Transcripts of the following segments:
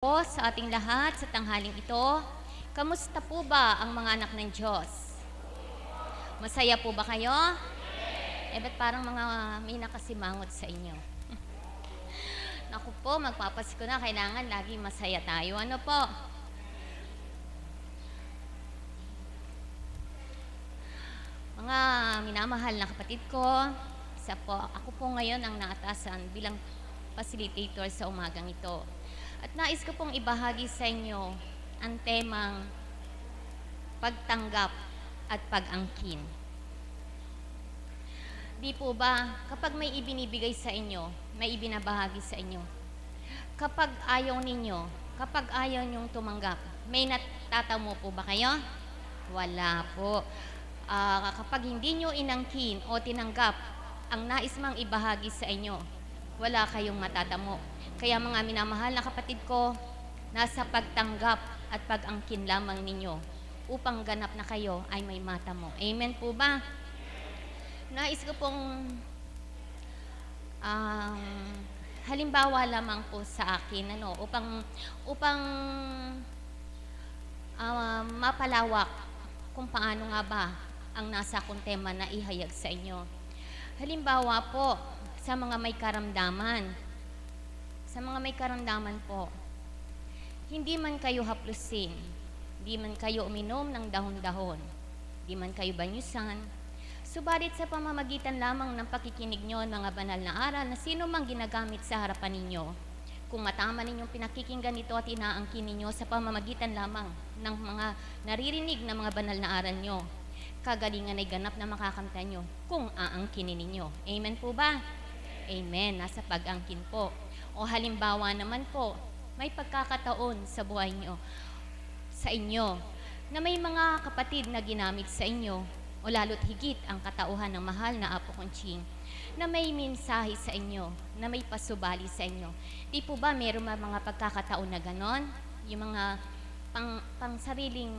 Po sa ating lahat sa tanghaling ito. Kamusta po ba ang mga anak ng Diyos? Masaya po ba kayo? Ba't parang mga may nakasimangot sa inyo? Naku po, magpapasko na, kailangan lagi masaya tayo. Ano po? Mga minamahal na kapatid ko, ako po ngayon ang naatasan bilang facilitator sa umagang ito. At nais ko pong ibahagi sa inyo ang temang pagtanggap at pag-angkin. Di po ba, kapag may ibinibigay sa inyo, may ibinabahagi sa inyo, kapag ayaw ninyo, kapag ayaw nyong tumanggap, may natatamo po ba kayo? Wala po. Kapag hindi nyo inangkin o tinanggap ang nais mang ibahagi sa inyo, wala kayong matatamo. Kaya mga minamahal na kapatid ko, nasa pagtanggap at pag-angkin lamang ninyo upang ganap na kayo ay may matamo. Amen po ba? Nais ko pong halimbawa lamang po sa akin upang mapalawak kung paano nga ba ang nasa akong tema na ihayag sa inyo. Halimbawa po sa mga may karamdaman. Sa mga may karamdaman po, hindi man kayo haplusin, hindi man kayo uminom ng dahon-dahon, hindi man kayo banyusan, subalit sa pamamagitan lamang ng pakikinig nyo ng mga banal na aral na sino mang ginagamit sa harapan ninyo, kung matama ninyong pinakikinggan ito at inaangkin ninyo sa pamamagitan lamang ng mga naririnig na mga banal na aral nyo, kagalingan ay ganap na makakamta nyo kung aangkinin ninyo. Amen po ba? Amen. Nasa pag-angkin po. O halimbawa naman po, may pagkakataon sa buhay nyo, sa inyo, na may mga kapatid na ginamit sa inyo, o lalo't higit ang katauhan ng mahal na Apo Conching, na may mensahe sa inyo, na may pasubali sa inyo. Di po ba meron mga pagkakataon na ganon? Yung mga pang-sariling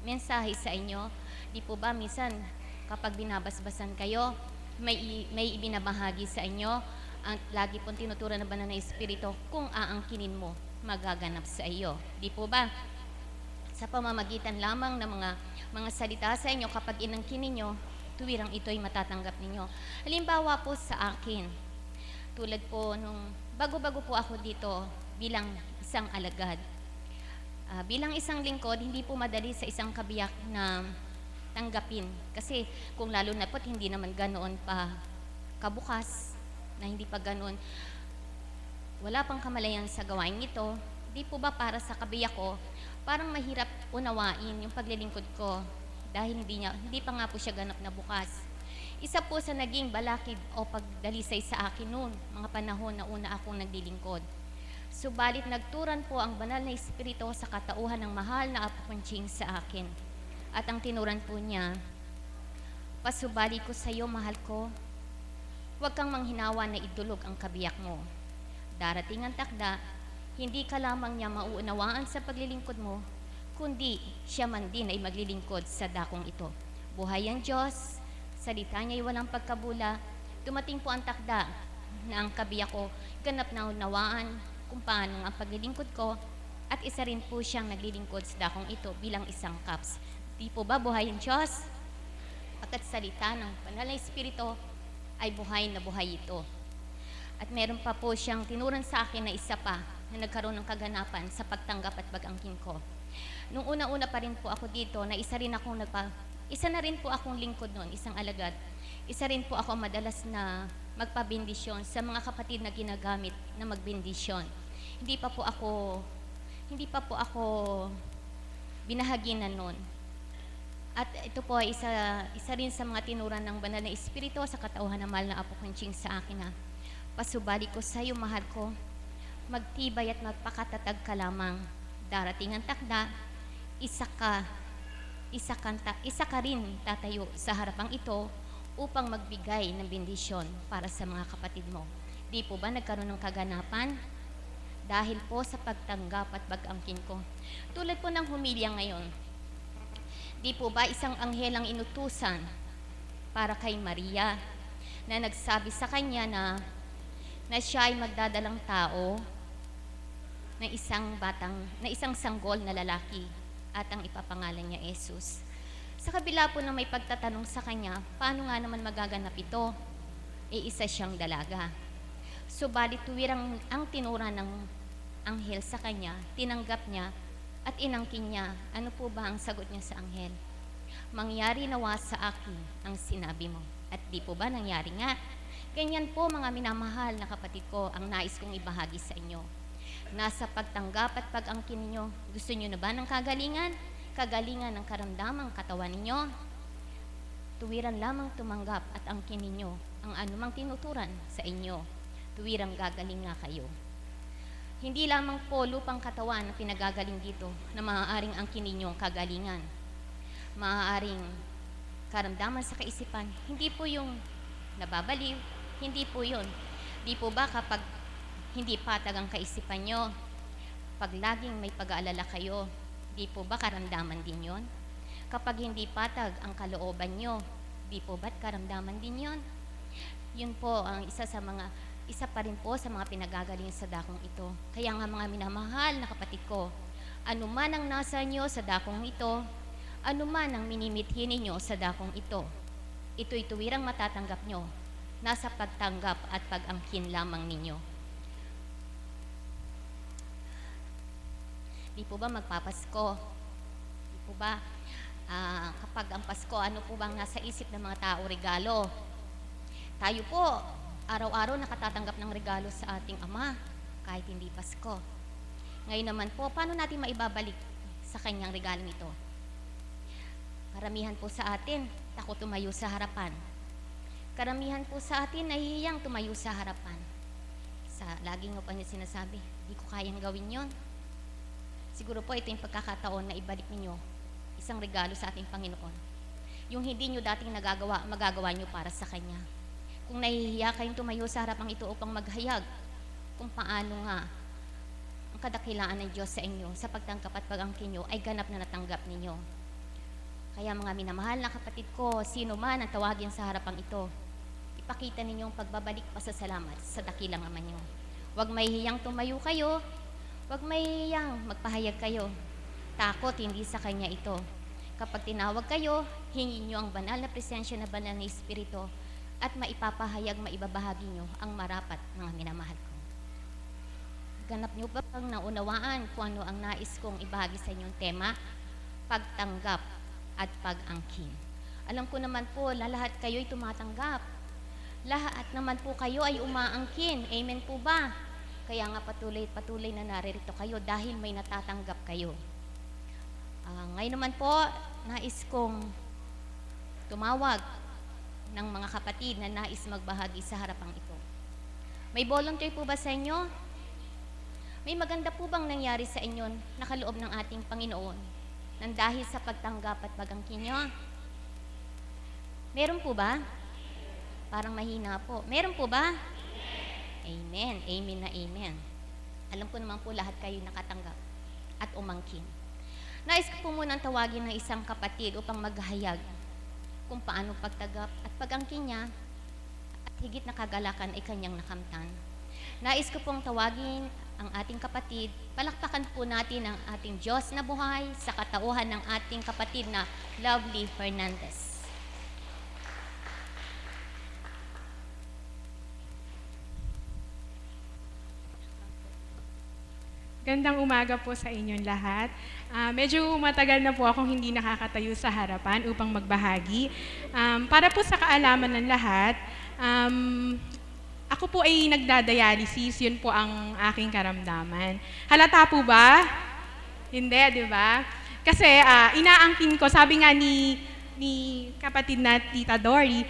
mensahe sa inyo? Di po ba minsan kapag binabasbasan kayo, may ibinabahagi sa inyo, ang lagi pong tinuturan ng banal na Espiritu, kung aangkinin mo, magaganap sa iyo. Di po ba? Sa pamamagitan lamang ng mga salita sa inyo, kapag inangkin ninyo, tuwirang ito'y matatanggap ninyo. Halimbawa po sa akin, tulad po nung bago-bago po ako dito bilang isang alagad. Bilang isang lingkod, hindi po madali sa isang kabiyak na tanggapin. Kasi kung lalo na po't hindi naman ganoon pa kabukas, na hindi pa ganoon, wala pang kamalayan sa gawain ito, di po ba para sa kabiyak ko, parang mahirap unawain yung paglilingkod ko dahil hindi pa nga po siya ganap na bukas. Isa po sa naging balakid o pagdalisay sa akin noon, mga panahon na una akong naglilingkod. Subalit nagturan po ang banal na Espiritu sa katauhan ng mahal na Apo Conching sa akin. At ang tinuran po niya, pasubali ko sa iyo, mahal ko, huwag kang manghinawa na idulog ang kabiyak mo. Darating ang takda, hindi ka lamang niya mauunawaan sa paglilingkod mo, kundi siya man din ay maglilingkod sa dakong ito. Buhay ang Diyos, salita niya ay walang pagkabula. Dumating po ang takda na ang kabiyak ko ganap na unawaan kung paano ang paglilingkod ko, at isa rin po siyang naglilingkod sa dakong ito bilang isang kaps. Di po ba buhay ang Diyos? Pagkat salita ng banal na Espiritu ay buhay na buhay ito. At meron pa po siyang tinuran sa akin na isa pa na nagkaroon ng kaganapan sa pagtanggap at pag-angkin ko. Nung una-una pa rin po ako dito, na isa na rin po akong lingkod noon, isang alagad. Isa rin po ako madalas na magpabindisyon sa mga kapatid na ginagamit na magbindisyon. Hindi pa po ako binahaginan noon. At ito po ay isa rin sa mga tinuran ng banal na Espiritu sa katauhan ng mahal na Apo Conching sa akin na pasubali ko sa iyo, mahal ko, magtibay at magpakatatag ka lamang. Darating ang takda, isa ka rin tatayo sa harapang ito upang magbigay ng bendisyon para sa mga kapatid mo. Di po ba nagkaroon ng kaganapan? Dahil po sa pagtanggap at pag-angkin ko. Tulad po ng humilya ngayon, di po ba isang anghel ang inutusan para kay Maria na nagsabi sa kanya na siya ay magdadalang tao na isang sanggol na lalaki at ang ipapangalan niya Jesus. Sa kabila po na may pagtatanong sa kanya, paano nga naman magaganap ito? Isa siyang dalaga. Subalit tuwirang ang tinura ng anghel sa kanya, tinanggap niya at inangkin niya. Ano po ba ang sagot niya sa anghel? Mangyari nawa sa akin ang sinabi mo. At di po ba nangyari nga? Ganyan po mga minamahal na kapatid ko ang nais kong ibahagi sa inyo. Nasa pagtanggap at pag-angkin ninyo. Gusto niyo na ba ng kagalingan? Kagalingan ng karamdamang katawan ninyo? Tuwiran lamang tumanggap at angkin ninyo ang anumang tinuturan sa inyo. Tuwirang gagaling nga kayo. Hindi lamang po lupang katawan ang pinagagaling dito na maaaring angkin ninyo ang kagalingan. Maaaring karamdaman sa kaisipan, hindi po yung nababaliw, hindi po yun. Di po ba kapag hindi patag ang kaisipan nyo, pag laging may pag-aalala kayo, di po ba karamdaman din yon? Kapag hindi patag ang kalooban nyo, di po ba't karamdaman din yon? Yun po ang isa pa rin po sa mga pinagagaling sa dakong ito. Kaya nga mga minamahal na kapatid ko, anuman ang nasa nyo sa dakong ito, anuman ang minimithi ninyo sa dakong ito, ito'y tuwirang matatanggap nyo, nasa pagtanggap at pag-angkin lamang ninyo. Di po ba magpapasko? Di po ba kapag ang Pasko, ano po bang nasa isip ng mga tao? Regalo. Tayo po, araw-araw nakatatanggap ng regalo sa ating Ama, kahit hindi Pasko. Ngayon naman po, paano natin maibabalik sa kanyang regalong ito? Karamihan po sa atin, takot tumayo sa harapan. Karamihan po sa atin, nahihiyang tumayo sa harapan. Laging mo pa niya sinasabi, di ko kayang gawin yon. Siguro po ito yung pagkakataon na ibalik ninyo isang regalo sa ating Panginoon. Yung hindi nyo dating nagagawa, magagawa nyo para sa Kanya. Kung nahihiya kayong tumayo sa harapang ito upang maghayag, kung paano nga ang kadakilaan ng Diyos sa inyo, sa pagtangkap at pag-angkin nyo, ay ganap na natanggap ninyo. Kaya mga minamahal na kapatid ko, sino man ang tawagin sa harapang ito, ipakita ninyong pagbabalik pasasalamat sa dakilang Ama nyo. Huwag mahihiyang tumayo kayo, huwag mahihiyang magpahayag kayo. Takot, hindi sa Kanya ito. Kapag tinawag kayo, hingin nyo ang banal na presensya na banal na Espiritu at maipapahayag, maibabahagi nyo ang marapat, mga minamahal ko. Ganap nyo ba pang naunawaan kung ano ang nais kong ibahagi sa inyong tema? Pagtanggap at pag-angkin. Alam ko naman po, lahat kayo'y tumatanggap. Lahat naman po kayo ay umaangkin. Amen po ba? Kaya nga patuloy na naririto kayo dahil may natatanggap kayo. Ngayon naman po, nais kong tumawag ng mga kapatid na nais magbahagi sa harapang ito. May volunteer po ba sa inyo? May maganda po bang nangyari sa inyo nakaloob ng ating Panginoon nang dahil sa pagtanggap at pag-angkin nyo? Meron po ba? Parang mahina po. Meron po ba? Amen. Amen na amen. Alam ko naman po lahat kayo nakatanggap at umangkin. Nais ko po munang tawagin ng isang kapatid upang maghayag kung paano pagtanggap at pag-angkin niya at higit na kagalakan ay kanyang nakamtan. Nais ko pong tawagin ang ating kapatid. Palakpakan po natin ang ating Diyos na buhay sa katauhan ng ating kapatid na Lovely Fernandez. Gandang umaga po sa inyong lahat. Medyo matagal na po akong hindi nakakatayo sa harapan upang magbahagi. Para po sa kaalaman ng lahat, ako po ay nagdadialysis, yun po ang aking karamdaman. Halata po ba? Hindi, di ba? Kasi inaangkin ko, sabi nga ni kapatid na Tita Dory,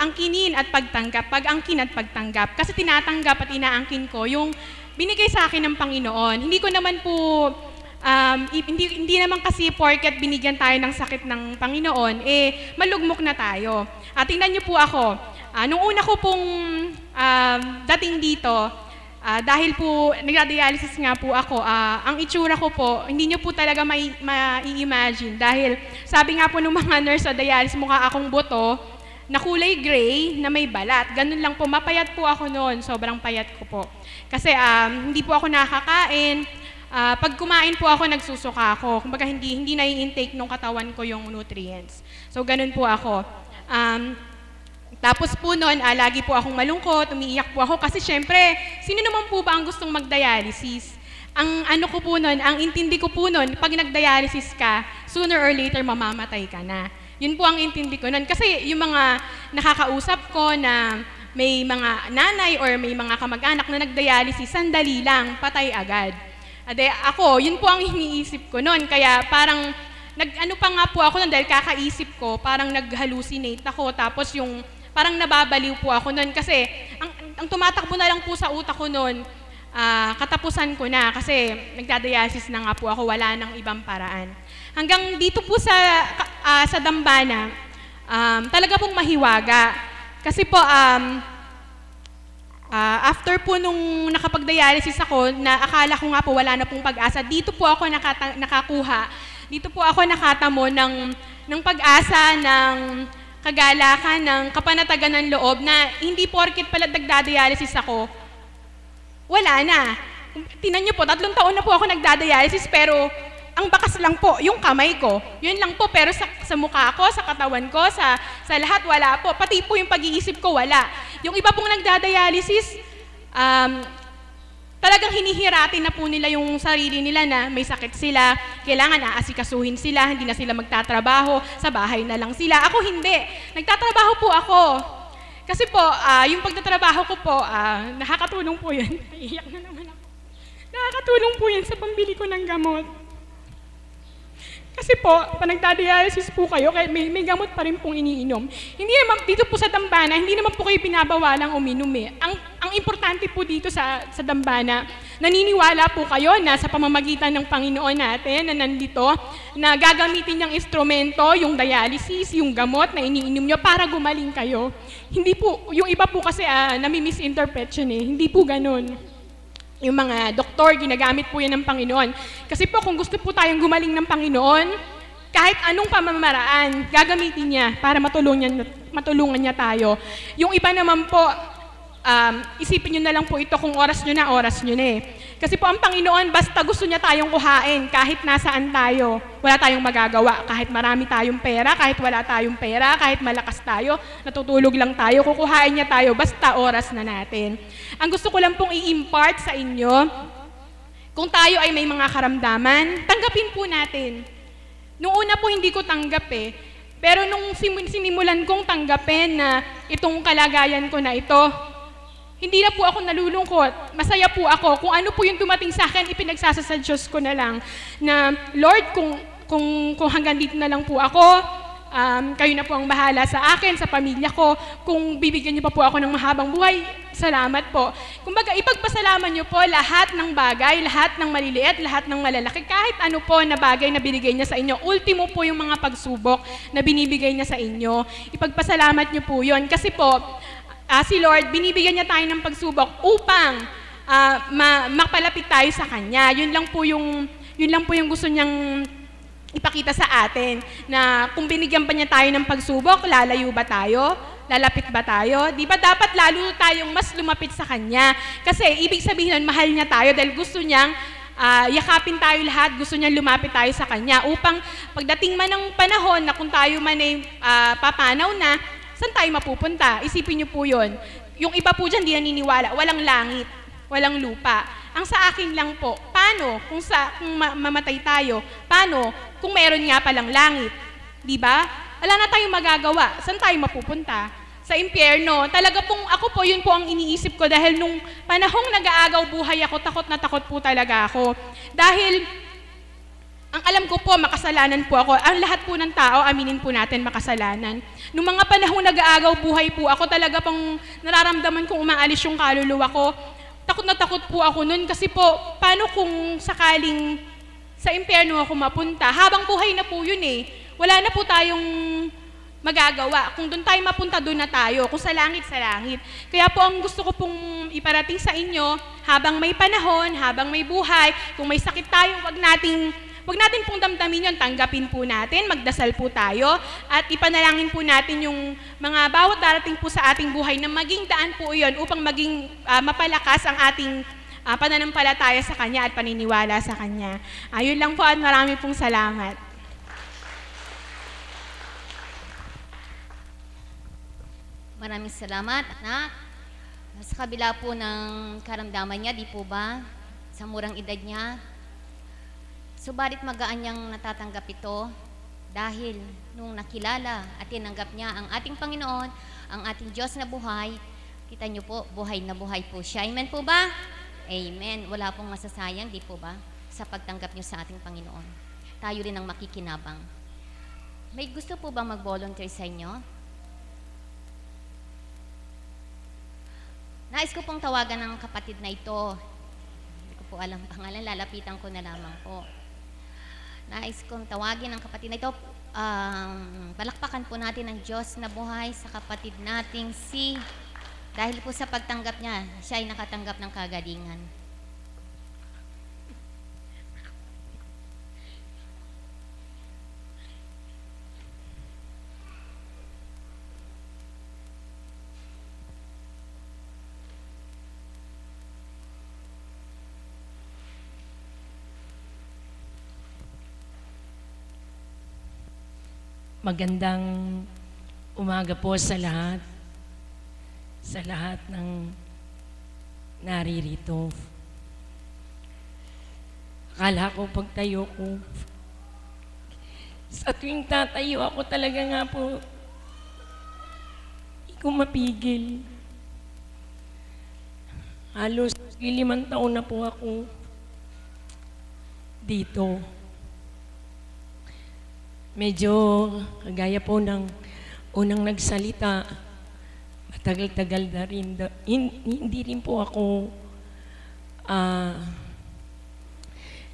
angkinin at pagtanggap, pag-angkin at pagtanggap. Kasi tinatanggap at inaangkin ko yung binigay sa akin ng Panginoon. Hindi ko naman po, hindi naman kasi porket binigyan tayo ng sakit ng Panginoon, malugmok na tayo. Tingnan niyo po ako, nung una ko pong dating dito, dahil po nagda-dialysis nga po ako, ang itsura ko po, hindi niyo po talaga mai-imagine. Dahil sabi nga po ng mga nurse sa dialysis, mukha akong buto na kulay gray na may balat. Ganun lang po, mapayat po ako noon, sobrang payat ko po. Kasi hindi po ako nakakain. Pag kumain po ako, nagsusuka ako. Kumbaga hindi nai-intake ng katawan ko yung nutrients. So ganun po ako. Tapos po noon, lagi po akong malungkot, umiiyak po ako kasi syempre, sino naman po ba ang gustong mag-dialysis? Ang ano ko po noon, ang intindi ko po noon, pag nag-dialysis ka, sooner or later mamamatay ka na. Yun po ang intindi ko noon. Kasi yung mga nakakausap ko na may mga nanay or may mga kamag-anak na nag-dialysis, sandali lang, patay agad. Ako, yun po ang iniisip ko noon. Kaya parang, ano pa nga po ako noon dahil kakaisip ko, parang nag-hallucinate ako. Tapos yung, parang nababaliw po ako noon. Kasi, ang tumatakbo na lang po sa utak ko noon, katapusan ko na kasi nagdadialysis na nga po ako, wala nang ibang paraan. Hanggang dito po sa Dambana, talaga pong mahiwaga. Kasi po, after po nung nakapag-dialysis ako, na akala ko nga po wala na pong pag-asa, dito po ako nakakuha, dito po ako nakatamo ng pag-asa, ng kagalakan, ng kapanatagan ng loob na hindi porket pala nagdadialysis ako, wala na. Tingnan niyo po, 3 taon na po ako nagdadialysis pero ang bakas lang po, yung kamay ko. Yun lang po, pero sa mukha ko, sa katawan ko, sa lahat, wala po. Pati po yung pag-iisip ko, wala. Yung iba pong nagdadialysis, talagang hinihiratin na po nila yung sarili nila na may sakit sila, kailangan aasikasuhin sila, hindi na sila magtatrabaho, sa bahay na lang sila. Ako hindi. Nagtatrabaho po ako. Kasi po, yung pagtatrabaho ko po, nakakatulong po yun. Iiyak na naman ako. Nakakatulong po yun sa pambili ko ng gamot. Kasi po, pag nagdadialysis po kayo, may gamot pa rin pong iniinom. Hindi naman, dito po sa Dambana, hindi naman po kayo binabawalang uminom eh. Ang importante po dito sa Dambana, naniniwala po kayo na sa pamamagitan ng Panginoon natin na nandito, na gagamitin niyang instrumento, yung dialysis, yung gamot na iniinom niyo para gumaling kayo. Hindi po, yung iba po kasi nami-misinterpret yun eh. Hindi po ganun. Yung mga doktor, ginagamit po yan ng Panginoon. Kasi po, kung gusto po tayong gumaling ng Panginoon, kahit anong pamamaraan, gagamitin niya para matulungan niya tayo. Yung iba naman po, isipin nyo na lang po ito kung oras nyo na eh. Kasi po ang Panginoon, basta gusto niya tayong kuhain, kahit nasaan tayo, wala tayong magagawa. Kahit marami tayong pera, kahit wala tayong pera, kahit malakas tayo, natutulog lang tayo, kukuhain niya tayo, basta oras na natin. Ang gusto ko lang pong i-impart sa inyo, kung tayo ay may mga karamdaman, tanggapin po natin. Noong una po hindi ko tanggap eh, pero nung sinimulan kong tanggapin na itong kalagayan ko na ito, hindi na po ako nalulungkot. Masaya po ako. Kung ano po yung dumating sa akin, ipinagsasa sa Diyos ko na lang. Na, Lord, kung hanggang dito na lang po ako, kayo na po ang bahala sa akin, sa pamilya ko. Kung bibigyan niyo pa po ako ng mahabang buhay, salamat po. Kumbaga, ipagpasalamat niyo po lahat ng bagay, lahat ng maliliit, lahat ng malalaki, kahit ano po na bagay na binigay niya sa inyo. Ultimo po yung mga pagsubok na binibigay niya sa inyo. Ipagpasalamat niyo po yun. Kasi po, si Lord, binibigyan niya tayo ng pagsubok upang mapalapit tayo sa Kanya. Yun lang po yung gusto niyang ipakita sa atin. Na kung binigyan pa niya tayo ng pagsubok, lalayo ba tayo? Lalapit ba tayo? Di ba dapat lalo tayong mas lumapit sa Kanya? Kasi ibig sabihin nun, mahal niya tayo dahil gusto niyang yakapin tayo lahat, gusto niyang lumapit tayo sa Kanya upang pagdating man ng panahon na kung tayo man ay papanaw na, saan tayo mapupunta? Isipin niyo po yun. Yung iba po dyan, di naniniwala. Walang langit, walang lupa. Ang sa akin lang po, paano kung mamatay tayo? Paano kung meron nga palang langit? Di ba? Wala na tayong magagawa. Saan tayo mapupunta? Sa impyerno. Talaga pong, ako po, yun po ang iniisip ko dahil nung panahong nag-aagaw buhay ako, takot na takot po talaga ako. Dahil ang alam ko po, makasalanan po ako. Ang lahat po ng tao, aminin po natin, makasalanan. Noong mga panahong nag-aagaw buhay po ako, talaga pong nararamdaman kong umaalis yung kaluluwa ko. Takot na takot po ako noon kasi po, paano kung sakaling sa impyerno ako mapunta? Habang buhay na po yun eh. Wala na po tayong magagawa. Kung doon tayo mapunta, doon na tayo. Kung sa langit, sa langit. Kaya po ang gusto ko pong iparating sa inyo, habang may panahon, habang may buhay, kung may sakit tayo, wag nating Huwag natin pong damdamin yun, tanggapin po natin, magdasal po tayo, at ipanalangin po natin yung mga bawat darating po sa ating buhay na maging daan po yun upang maging mapalakas ang ating pananampalataya sa Kanya at paniniwala sa Kanya. Ayun lang po at marami pong salamat. Maraming salamat, anak. Sa kabila po ng karamdaman niya, di po ba? Sa murang edad niya. Subalit magaan niyang natatanggap ito dahil nung nakilala at tinanggap niya ang ating Panginoon, ang ating Diyos na buhay, kita niyo po, buhay na buhay po siya. Amen po ba? Amen. Wala pong masasayang, di po ba? Sa pagtanggap niyo sa ating Panginoon. Tayo rin ang makikinabang. May gusto po bang mag-volunteer sa inyo? Nais ko pong tawagan ng kapatid na ito. Hindi ko po alam pangalan, lalapitan ko na lamang po. Nais kong tawagin ang kapatid na ito. Palakpakan po natin ang Diyos na buhay sa kapatid nating si... Dahil po sa pagtanggap niya, siya ay nakatanggap ng kagalingan. Magandang umaga po sa lahat ng naririto. Akala ko pagtayo ko, sa tuwing tatayo ako talaga nga po, hindi ko mapigil. Halos 5 taon na po ako dito. Medyo kagaya po ng unang nagsalita, matagal-tagal na rin. Hindi rin po ako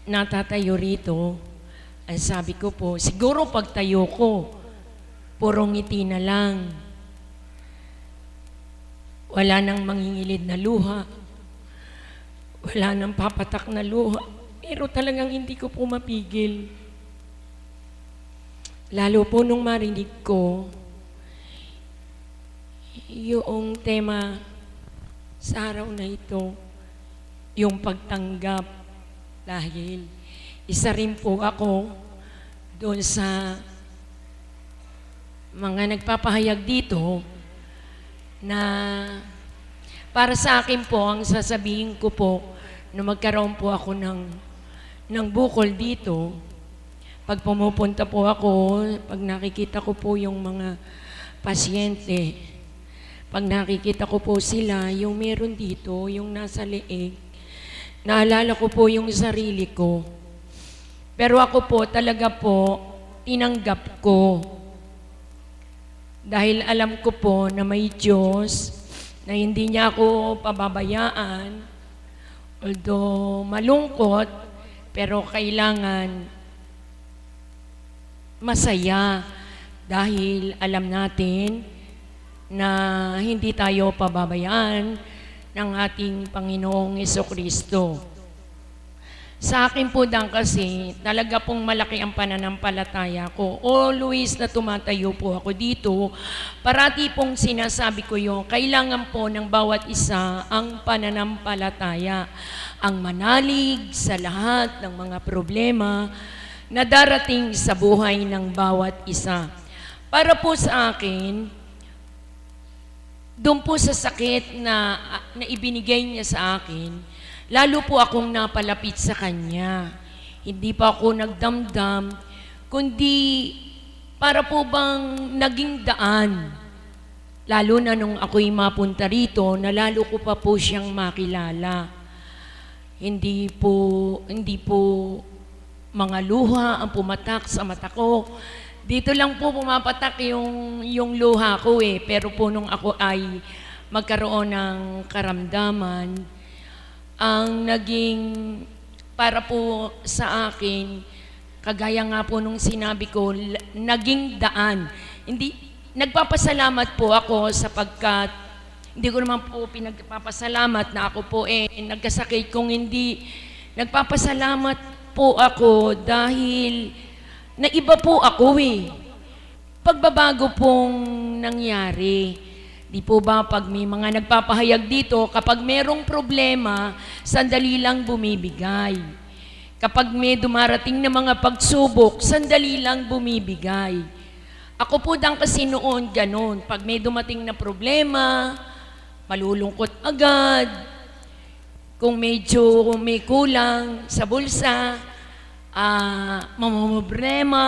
natatayo rito. Ay sabi ko po, siguro pagtayo ko, purong ngiti na lang. Wala nang mangingilid na luha. Wala nang papatak na luha. Pero talagang hindi ko po mapigil. Lalo po nung marinig ko yung tema sa araw na ito, yung pagtanggap. Dahil isa rin po ako doon sa mga nagpapahayag dito na para sa akin po, ang sasabihin ko po na magkaroon po ako ng bukol dito. Pag pumupunta po ako, pag nakikita ko po yung mga pasyente, pag nakikita ko po sila, yung meron dito, yung nasa leeg, naalala ko po yung sarili ko. Pero ako po, talaga po, tinanggap ko. Dahil alam ko po na may Diyos, na hindi niya ako pababayaan, although malungkot, pero kailangan masaya dahil alam natin na hindi tayo pababayaan ng ating Panginoong Jesucristo. Sa akin po dang kasi, talaga pong malaki ang pananampalataya ko. Always na tumatayo po ako dito, parati pong sinasabi ko yung kailangan po ng bawat isa ang pananampalataya, ang manalig sa lahat ng mga problema na darating sa buhay ng bawat isa. Para po sa akin, doon po sa sakit na ibinigay niya sa akin, lalo po akong napalapit sa Kanya. Hindi pa ako nagdamdam, kundi para po bang naging daan. Lalo na nung ako'y mapunta rito, na lalo ko pa po siyang makilala. Hindi po mga luha ang pumatak sa mata ko. Dito lang po pumapatak yung luha ko eh. Pero po nung ako ay magkaroon ng karamdaman, ang naging para po sa akin, kagaya nga po nung sinabi ko, naging daan. Nagpapasalamat po ako sapagkat hindi ko naman po pinagpapasalamat na ako po nagkasakit, kung hindi nagpapasalamat po ako dahil naiba po ako eh. Pagbabago pong nangyari. Di po ba pag may mga nagpapahayag dito, kapag merong problema, sandali lang bumibigay. Kapag may dumarating na mga pagsubok, sandali lang bumibigay. Ako po dang kasi noon ganon. Pag may dumating na problema, malulungkot agad. Kung medyo may kulang sa bulsa, mamumroblema.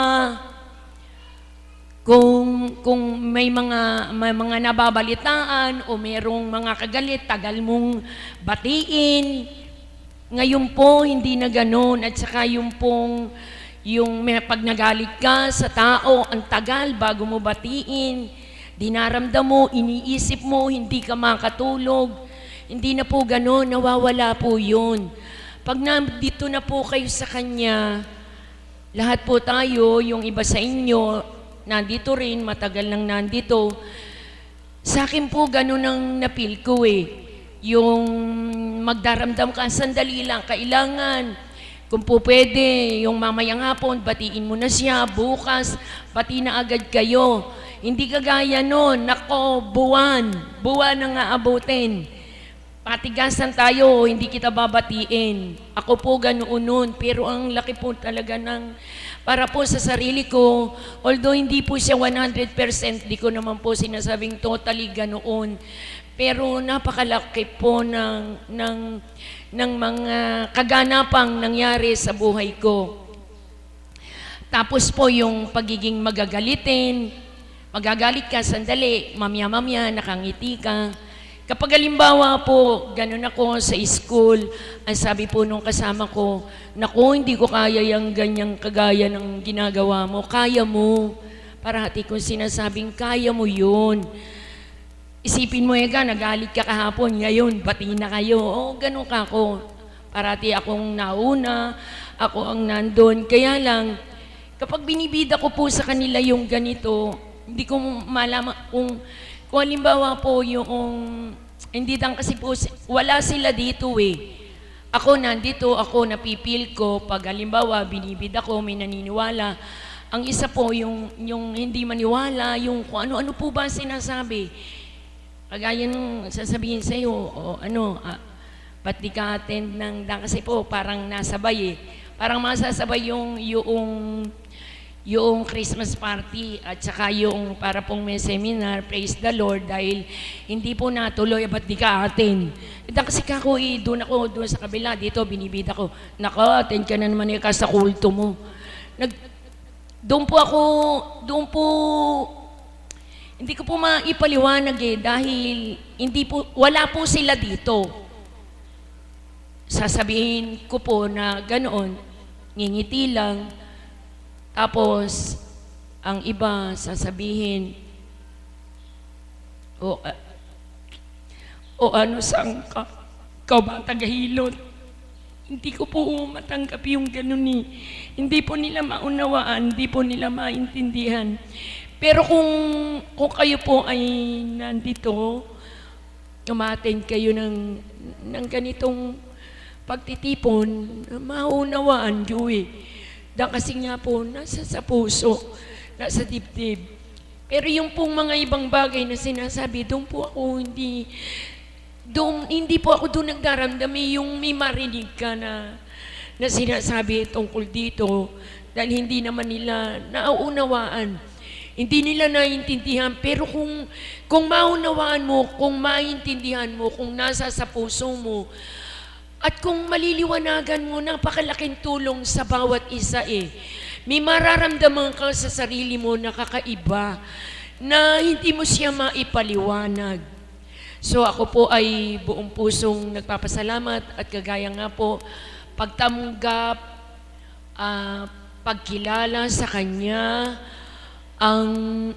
Kung may mga nababalitaan o merong mga kagalit, tagal mong batiin. Ngayon po, hindi na ganon. At saka yung pag nagalit ka sa tao, ang tagal bago mo batiin. Dinaramdam mo, iniisip mo, hindi ka makatulog. Hindi na po ganon, nawawala po yun. Pag nandito na po kayo sa Kanya, lahat po tayo, yung iba sa inyo, nandito rin, matagal nang nandito. Sa akin po, ganun ang napil ko eh. Yung magdaramdam ka, sandali lang, kailangan. Kung po pwede, yung mamayang hapon, batiin mo na siya, bukas, bati na agad kayo. Hindi kagaya nun, nako, buwan na nga abutin. Patigasan tayo, hindi kita babatiin. Ako po ganoon nun, pero ang laki po talaga ng, para po sa sarili ko, although hindi po siya 100%, di ko naman po sinasabing totally ganoon, pero napakalaki po ng mga kaganapang nangyari sa buhay ko. Tapos po yung pagiging magagalit ka, sandali, mamya-mamya, nakangiti ka. Kapag halimbawa po, ganun ako sa school, ang sabi po nung kasama ko, naku, hindi ko kaya yung ganyang kagaya ng ginagawa mo. Kaya mo. Parati kong sinasabing, kaya mo yun. Isipin mo nagalit ka kahapon, ngayon, batiin na kayo. Oo, ganun ka ako. Parati akong nauna, ako ang nandun. Kaya lang, kapag binibida ko po sa kanila yung ganito, hindi ko malaman kung halimbawa po yung, hindi lang kasi po, wala sila dito eh. Ako nandito, ako napipil ko, pag halimbawa binibid ako, may naniniwala. Ang isa po, yung hindi maniwala, yung kung ano-ano po ba sinasabi. Kagaya nung sasabihin sa'yo, ba't di ka attend ng, kasi po parang nasabay eh. Parang masasabay yung Christmas party at saka yung para pong may seminar, praise the Lord, dahil hindi po natuloy, ba't di ka attend? Kasi kako doon sa kabila, dito binibida ko, attend ka na naman ka sa kulto mo. Doon po, hindi ko po maipaliwanag dahil wala po sila dito. Sasabihin ko po na ganoon, ngingiti lang. Tapos, ang iba sasabihin, saan ka? Ikaw ba tagahilot? Hindi ko po matanggap yung ganun eh. Hindi po nila maunawaan, hindi po nila maintindihan. Pero kung kayo po ay nandito, umattend kayo ng ganitong pagtitipon, maunawaan nyo eh. Kasi nga po, nasa sa puso, nasa dibdib. Pero yung pong mga ibang bagay na sinasabi, doon po ako hindi po ako doon nagdaramdam, yung may marinig ka na sinasabi tungkol dito, dahil hindi naman nila nauunawaan. Hindi nila naiintindihan, pero kung maunawaan mo, kung maintindihan mo, kung nasa sa puso mo, at kung maliliwanagan mo, napakalaking tulong sa bawat isa eh. May mararamdaman ka sa sarili mo na kakaiba, na hindi mo siya maipaliwanag. So ako po ay buong pusong nagpapasalamat at kagaya nga po, pagtanggap, pagkilala sa Kanya, ang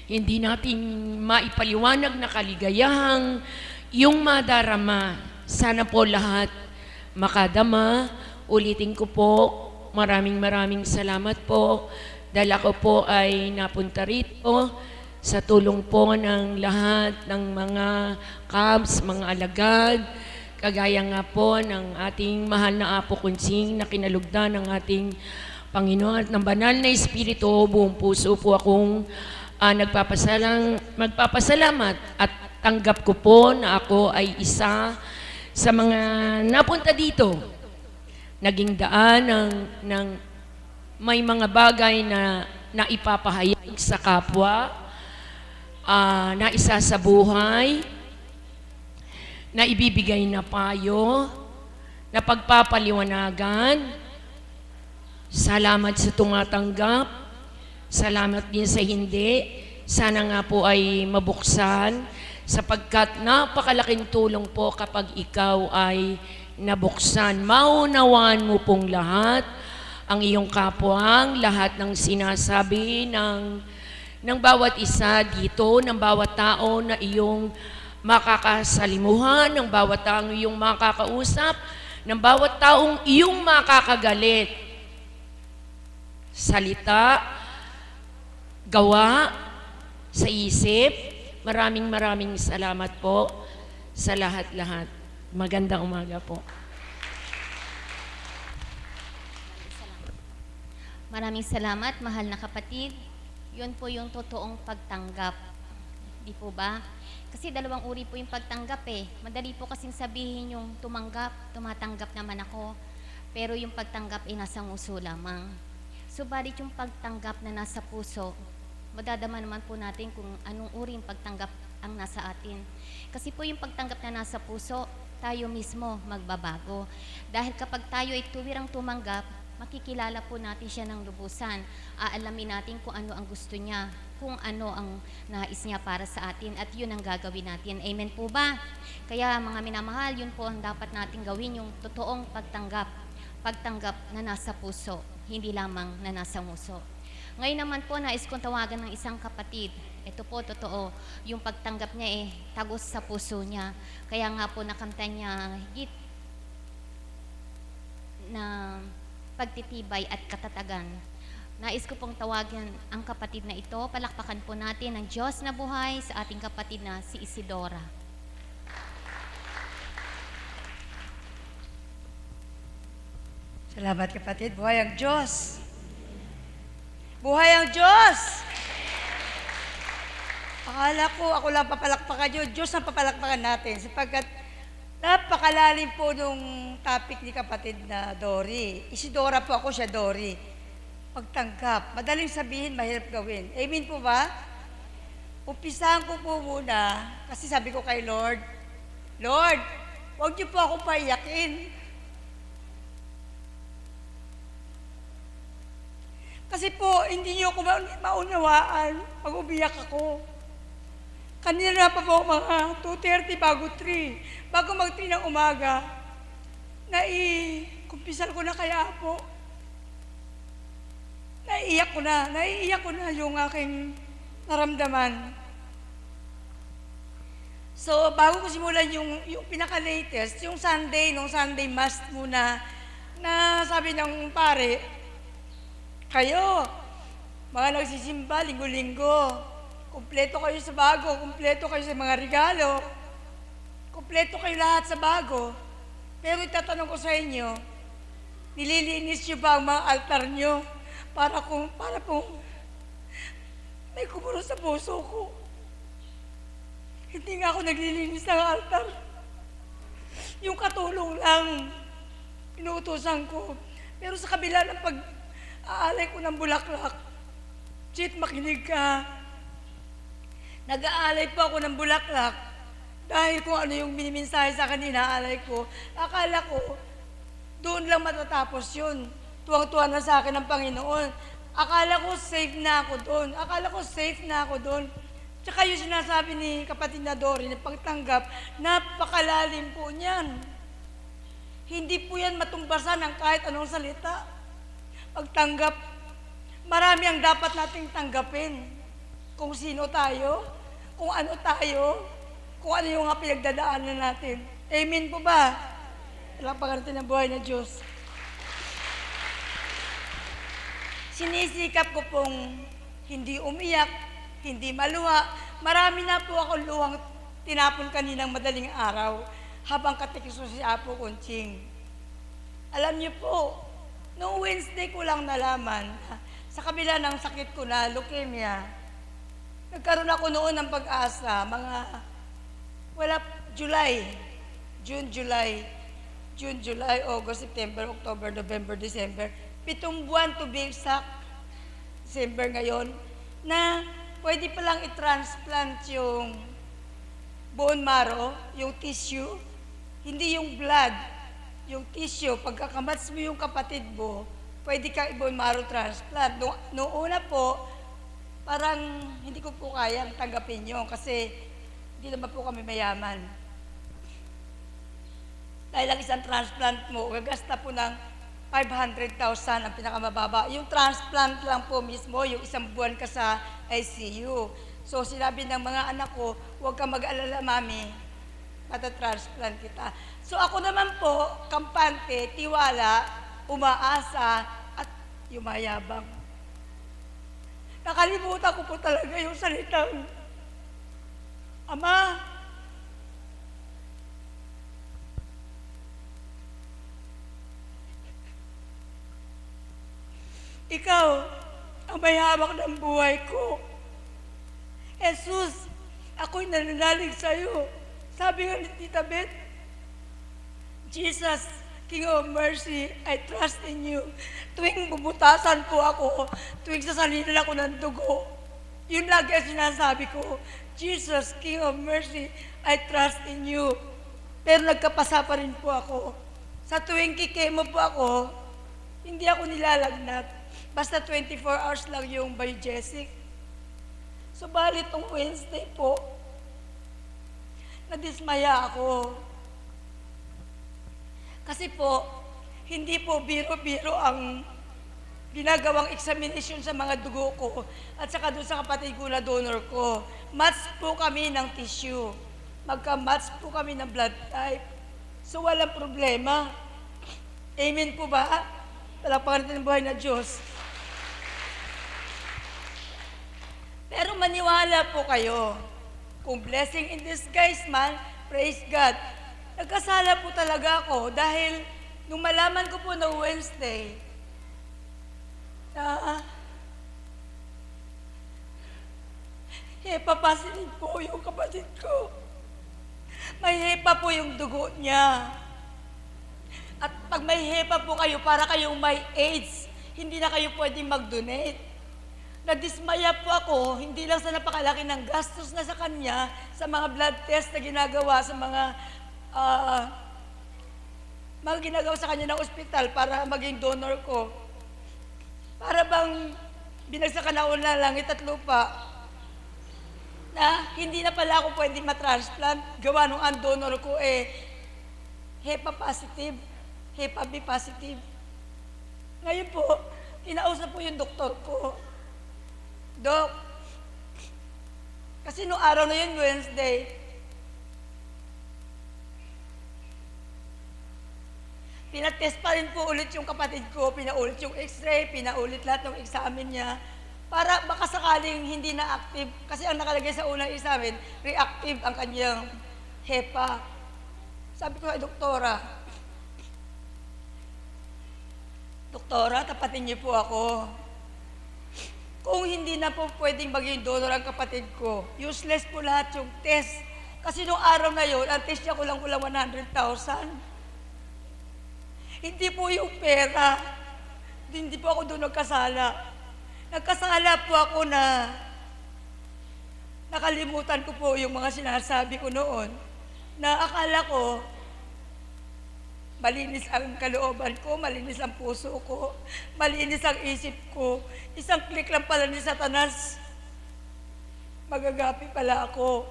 hindi natin maipaliwanag na kaligayahang yung madarama. Sana po lahat makadama. Ulitin ko po, maraming salamat po. Dahil ako po ay napunta rito sa tulong po ng lahat ng mga cabs, mga alagad. Kagaya nga po ng ating mahal na Apo Kunsing na kinalugdan ng ating Panginoon at ng banal na Espiritu, buong puso po akong magpapasalamat at tanggap ko po na ako ay isa sa mga napunta dito. Naging daan ng may mga bagay na naipapahayag sa kapwa, na isa sa buhay, na ibibigay na payo, na pagpapaliwanagan. Salamat sa tumatanggap, salamat din sa hindi. Sana nga po ay mabuksan, sapagkat napakalaking tulong po kapag ikaw ay nabuksan. Maunawaan mo pong lahat, ang iyong kapwang, lahat ng sinasabi ng bawat isa dito, ng bawat tao na iyong makakasalimuhan, ng bawat taong iyong makakausap, ng bawat taong iyong makakagalit. Salita, gawa, sa isip. Maraming salamat po sa lahat-lahat. Magandang umaga po. Maraming salamat, mahal na kapatid. Yun po yung totoong pagtanggap. Di po ba? Kasi dalawang uri po yung pagtanggap eh. Madali po kasing sabihin yung tumatanggap naman ako. Pero yung pagtanggap ay nasa nguso lamang. Subalit yung pagtanggap na nasa puso, madadama naman po natin kung anong uri yung pagtanggap ang nasa atin. Kasi po yung pagtanggap na nasa puso, tayo mismo magbabago. Dahil kapag tayo ay tuwirang tumanggap, makikilala po natin siya ng lubusan. Aalamin natin kung ano ang gusto niya, kung ano ang nais niya para sa atin, at yun ang gagawin natin. Amen po ba? Kaya mga minamahal, yun po ang dapat natin gawin, yung totoong pagtanggap. Pagtanggap na nasa puso, hindi lamang na nasa nguso. Ngayon naman po, nais kong tawagan ng isang kapatid. Ito po, totoo, yung pagtanggap niya tagos sa puso niya. Kaya nga po nakanta niya higit na pagtitibay at katatagan. Nais ko pong tawagan ang kapatid na ito. Palakpakan po natin ang Diyos na buhay sa ating kapatid na si Isidora. Salamat kapatid. Buhay ang Diyos. Buhay ang Diyos. Akala ko ako lang papalakpakan yun. Diyos ang papalakpakan natin sapagkat napakalalim po nung topic ni kapatid na Dory. Isidora po ako, siya Dory. Pagtanggap. Madaling sabihin, mahirap gawin. Amen po ba? Umpisahan ko po muna kasi sabi ko kay Lord, Lord, huwag niyo po akong paiyakin. Kasi po, hindi niyo ako maunawaan pag umiyak ako. Kanina pa po mga 2:30 bago 3. Bago mag-3 ng umaga, kumpisal ko na kaya po. Naiiyak ko na yung aking naramdaman. So, bago ko simulan yung pinaka-latest, yung nung Sunday Mass muna, na sabi ng pare, kayo, mga nagsisimba, linggo-linggo, kumpleto kayo sa bago, kumpleto kayo sa mga regalo, kumpleto kayo lahat sa bago. Pero itatanong ko sa inyo, nililinis nyo ba ang mga altar nyo para po may kumulo sa puso ko? Hindi nga ako naglilinis ng altar. Yung katulong lang, inuutosan ko. Pero sa kabila ng aalay ko ng bulaklak. Chit, makinig ka. Nag-aalay po ako ng bulaklak dahil kung ano yung minimensahe sa akin, inaalay ko. Akala ko, doon lang matatapos yun. Tuwang-tuwa na sa akin ng Panginoon. Akala ko safe na ako doon. Tsaka yung sinasabi ni kapatid na Dory, na pagtanggap, napakalalim po niyan. Hindi po yan matumbasan ng kahit anong salita. Pagtanggap, marami ang dapat nating tanggapin. Kung sino tayo, kung ano yung nga pinagdadaanan natin. Amen po ba? Palakpakan natin ang buhay ng Diyos. Sinisikap ko pong hindi umiyak, hindi maluha. Marami na po ako luhang tinapon kaninang madaling araw. habang katekiso si Apo Kunching. Alam niyo po, noong Wednesday ko lang nalaman, sa kabila ng sakit ko na leukemia, nagkaroon ako noon ng pag-asa, June, July, August, September, October, November, December, 7 buwan to be exact, December ngayon, na pwede palang i-transplant yung bone marrow, yung tissue, hindi yung blood, yung tissue. Pagkakamats mo yung kapatid mo, pwede kang i-bone marrow transplant. Noong una po, parang hindi ko po kayang tanggapin yun kasi hindi naman po kami mayaman. Dahil ang isang transplant mo, gagasta po ng 500,000 ang pinakamababa. Yung transplant lang po mismo, yung isang buwan ka sa ICU. So sinabi ng mga anak ko, huwag kang mag-alala, mami, matatransplant kita. So ako naman po, kampante, tiwala, umaasa, at yumayabang. Nakalimutan ko po talaga yung salitang, Ama, ikaw ang may hawak ng buhay ko. Jesus, ako'y nananalig sa'yo. Sabi nga ni Tita Beth, Jesus, King of Mercy, I trust in you. Tuwing bubutasan po ako, tuwing sasalinin ako ng dugo, yun lagi ang sinasabi ko, Jesus, King of Mercy, I trust in you. Pero nagkapasa pa rin po ako. Sa tuwing kikemo po ako, hindi ako nilalagnat. Basta 24 hours lang yung biogesic. So, bali itong Wednesday po, nadismaya ako. Kasi po, hindi po biro-biro ang ginagawang examination sa mga dugo ko at saka doon sa kapatid ko na donor ko. Match po kami ng tissue. Magka-match po kami ng blood type. So, walang problema. Amen po ba? Palakpakan natin ang buhay na Diyos. Pero maniwala po kayo. Kung blessing in disguise man, praise God. Nagkasala po talaga ako dahil nung malaman ko po na Wednesday, na hepa positive po yung kapatid ko. May hepa po yung dugo niya. At pag may hepa po kayo, para kayong may AIDS, hindi na kayo pwedeng mag-donate. Nadismaya po ako, hindi lang sa napakalaki ng gastos na sa kanya, sa mga blood test na ginagawa sa mga ginagawa sa kanya ng ospital para maging donor ko. Para bang binagsakan ako na langit at lupa na hindi na pala ako pwedeng matransplant. Gawa nung ang donor ko HEPA positive, HEPA B positive. Ngayon po, kinausap po yung doktor ko. Dok, kasi nung araw na yun, Wednesday, pinatest pa rin po ulit yung kapatid ko, pinaulit yung x-ray, pinaulit lahat ng examen niya, para baka sakaling hindi na active, kasi ang nakalagay sa unang examen, reactive ang kanyang HEPA. Sabi ko kay doktora, Doktora, tapatin niyo po ako. Kung hindi na po pwedeng maging donor ang kapatid ko, useless po lahat yung test. Kasi nung araw na yun, ang test niya kulang-kulang 100,000. Hindi po yung pera. Hindi po ako doon nagkasala. Nagkasala po ako na nakalimutan ko po yung mga sinasabi ko noon na akala ko malinis ang kalooban ko, malinis ang puso ko, malinis ang isip ko. Isang click lang pala ni Satanas, magagapi pala ako.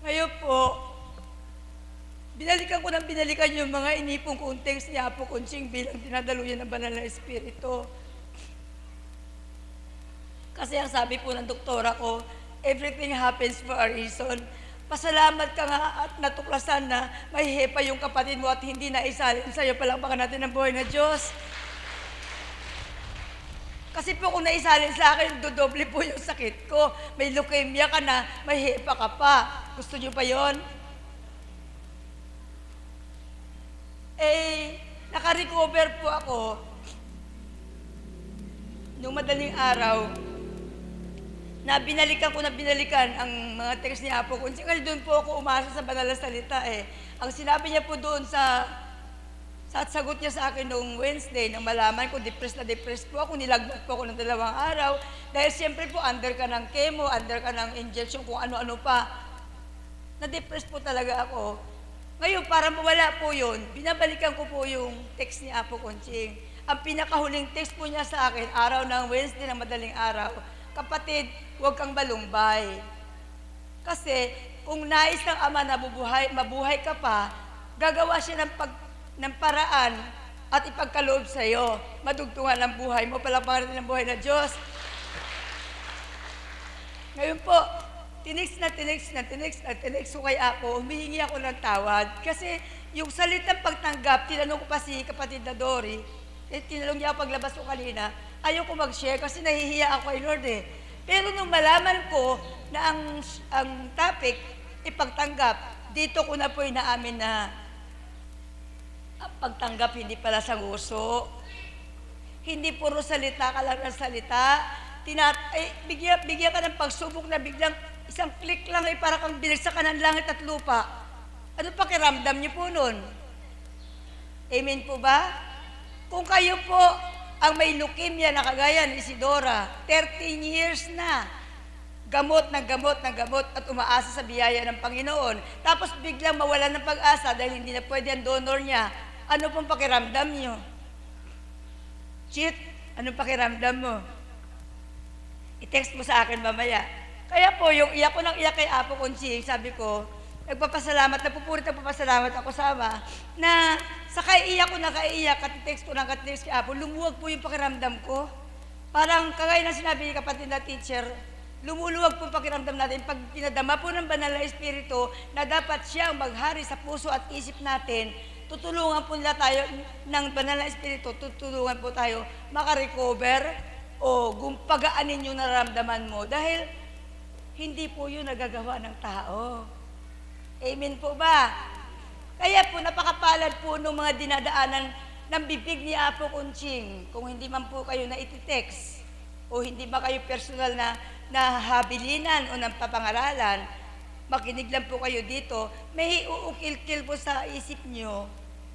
Ngayon po, binalikan ko ng binalikan yung mga inipong kunteng ni Apo Kunching bilang dinadaluyan ng banal na espiritu. Kasi ang sabi po ng doktora ko, everything happens for a reason. Pasalamat ka nga at natuklasan na may HEPA yung kapatid mo at hindi na isalin sa'yo. Palakpakan natin ang buhay na Diyos. Kasi po kung naisalin sa akin, dodoble po yung sakit ko. May leukemia ka na, may HEPA ka pa. Gusto niyo pa yon? naka-recover po ako nung madaling araw na binalikan ang mga text ni Apo Kunching. Kasi doon po ako umasa sa banal na salita eh. Ang sinabi niya po doon sa sagot niya sa akin noong Wednesday, nang malaman ko, depressed po ako, nilagbat po ako ng 2 araw. Dahil siyempre po, under ka ng chemo, under ka ng injection, kung ano-ano pa. Na-depressed po talaga ako. Ngayon, para mawala po yun, binabalikan ko po yung text ni Apo Kunching. Ang pinakahuling text po niya sa akin, araw ng Wednesday ng madaling araw, kapatid, huwag kang malumbay. Kasi kung nais ng Ama na mabuhay ka pa, gagawa siya ng paraan at ipagkaloob sa iyo. Madugtungan ang buhay mo, palaparan ng buhay na Diyos. Ngayon po, tinext ko kay Apo, humihingi ako ng tawad. Kasi yung salitang pagtanggap, tinanong ko pa si kapatid na Dory, tinanong niya ako paglabas ko kanina, ayaw ko mag-share kasi nahihiya ako kay Lord eh. Pero nung malaman ko na ang topic, ipagtanggap, dito ko na po inaamin na ang pagtanggap hindi pala sa nguso. Hindi puro salita ka lang ng salita. Bigyan ka ng pagsubok na biglang isang click lang ay para kang binagsak ka ng langit at lupa. Ano pakiramdam niyo po nun? Amen po ba? Kung kayo po ang may leukemia na kagaya ni Isidora, 13 years na, gamot at umaasa sa biyaya ng Panginoon. Tapos biglang mawala ng pag-asa dahil hindi na pwede ang donor niya. Ano pong pakiramdam niyo? Cheat, anong pakiramdam mo? I-text mo sa akin mamaya. Kaya po, yung iyak ko ng iyak kay Apo Kunching, sabi ko, nagpapasalamat ako sama, na sa kaiiyak ko na kaiiyak, kati-text kay Apo, lumuwag po yung pakiramdam ko. Parang kagaya na sinabi ni kapatid na teacher, lumuluwag po pakiramdam natin pag pinadama po ng banal na Espiritu na dapat siya ang maghari sa puso at isip natin, tutulungan po nila tayo ng banal na Espiritu, tutulungan po tayo makarecover o pagaanin yung nararamdaman mo dahil hindi po yun nagagawa ng tao. Amen po ba? Kaya po napakapalad po ng mga dinadaanan ng bibig ni Apo Kunching kung hindi man po kayo na iti-text o hindi ba kayo personal na habilinan o napapangaralan, makinig lang po kayo dito, may uukil-kil po sa isip nyo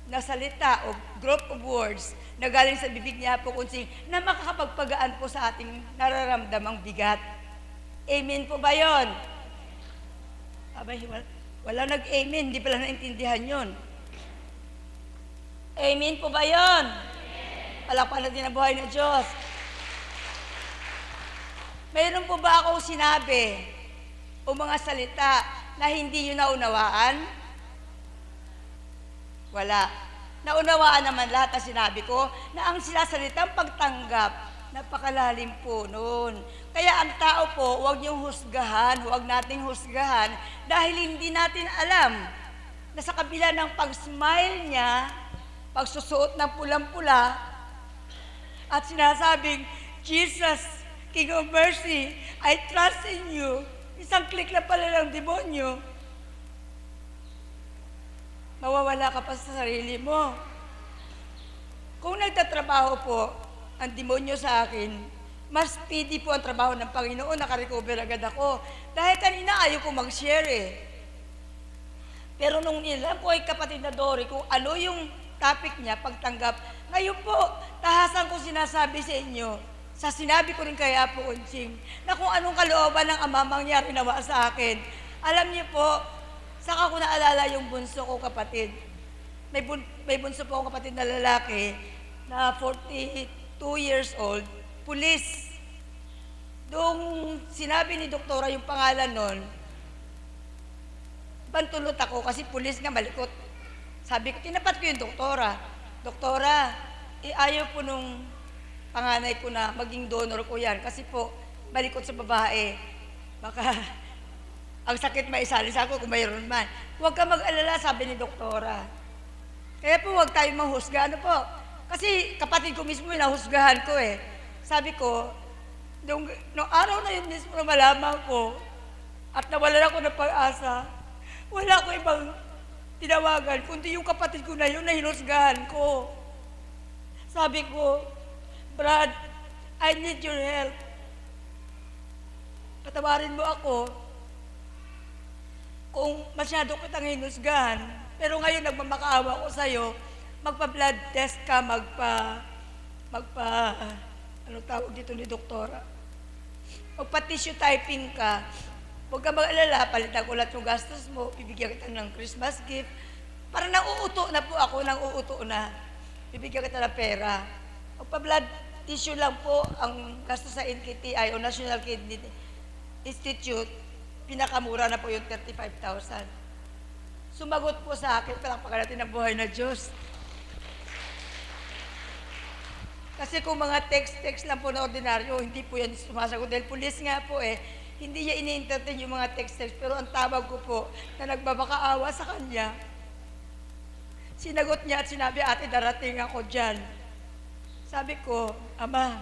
na salita o group of words na galing sa bibig ni Apo Kunching na makakapagpagaan po sa ating nararamdamang bigat. Amen po ba yun? Abay, wala nag-amen, hindi pala naintindihan yun. Amen po ba yun? Palakpakan natin ang buhay ng Diyos. Mayroon po ba akong sinabi o mga salita na hindi yun naunawaan? Wala. Naunawaan naman lahat na sinabi ko na ang sinasalitang pagtanggap, napakalalim po noon. Kaya ang tao po, huwag niyong husgahan, huwag nating husgahan dahil hindi natin alam na sa kabila ng pag-smile niya, pagsusuot ng pulang-pula at sinasabing, Jesus, King of Mercy, I trust in you. Isang click na pala ng demonyo. Mawawala ka pa sa sarili mo. Kung nagtatrabaho po ang demonyo sa akin, mas speedy po ang trabaho ng Panginoon, nakarecover agad ako. Dahil kanina ayaw ko mag-share eh. Pero nung nilang po ay kapatid na Dory, kung ano yung topic niya, pagtanggap, ngayon po, tahasan ko sinasabi sa inyo, sa sinabi ko rin kay Apo Kunching, na kung anong kalooban ng Ama mangyari nawa sa akin. Alam niyo po, saka ko naalala yung bunso ko kapatid. May bunso po akong kapatid na lalaki na 42 years old, pulis. Doong sinabi ni doktora yung pangalan nun, bantulot ako kasi pulis nga malikot. Sabi ko, tinapat ko yung doktora. Doktora, ayaw po nung panganay ko na maging donor ko yan kasi po malikot sa babae. Baka ang sakit maisalis ako kung mayroon man. Huwag ka mag-alala, sabi ni doktora. Kaya po huwag tayong mahusga. Ano po? Kasi kapatid ko mismo yung nahusgahan ko eh. Sabi ko, nung araw na yun mismo na malaman ko at nawalan ako ng pag-asa, wala ko ibang tinawagan, kundi yung kapatid ko na yun na hinusgahan ko. Sabi ko, Brad, I need your help. Patawarin mo ako kung masyado kitang hinusgahan. Pero ngayon nagmamakaawa ko sa'yo, magpa-blood test ka, ano tawag dito ni doktora? Magpa-tissue typing ka. Huwag ka mag-alala, palitan ko lahat yung gastos mo, bibigyan kita ng Christmas gift. Parang nauuto na po ako, nauuto na. Bibigyan kita ng pera. Magpa-blood tissue lang po ang gastos sa NKTI o National Kidney Institute, pinakamura na po yung 35,000. Sumagot po sa akin, palakpakan natin ang buhay na Diyos. Kasi kung mga text lang po na ordinaryo, hindi po yan sumasagot. Dahil pulis nga po hindi niya ini-entertain yung mga text, pero ang tawag ko po na nagbabakaawa sa kanya, sinagot niya at sinabi, ate, darating ako dyan. Sabi ko, Ama,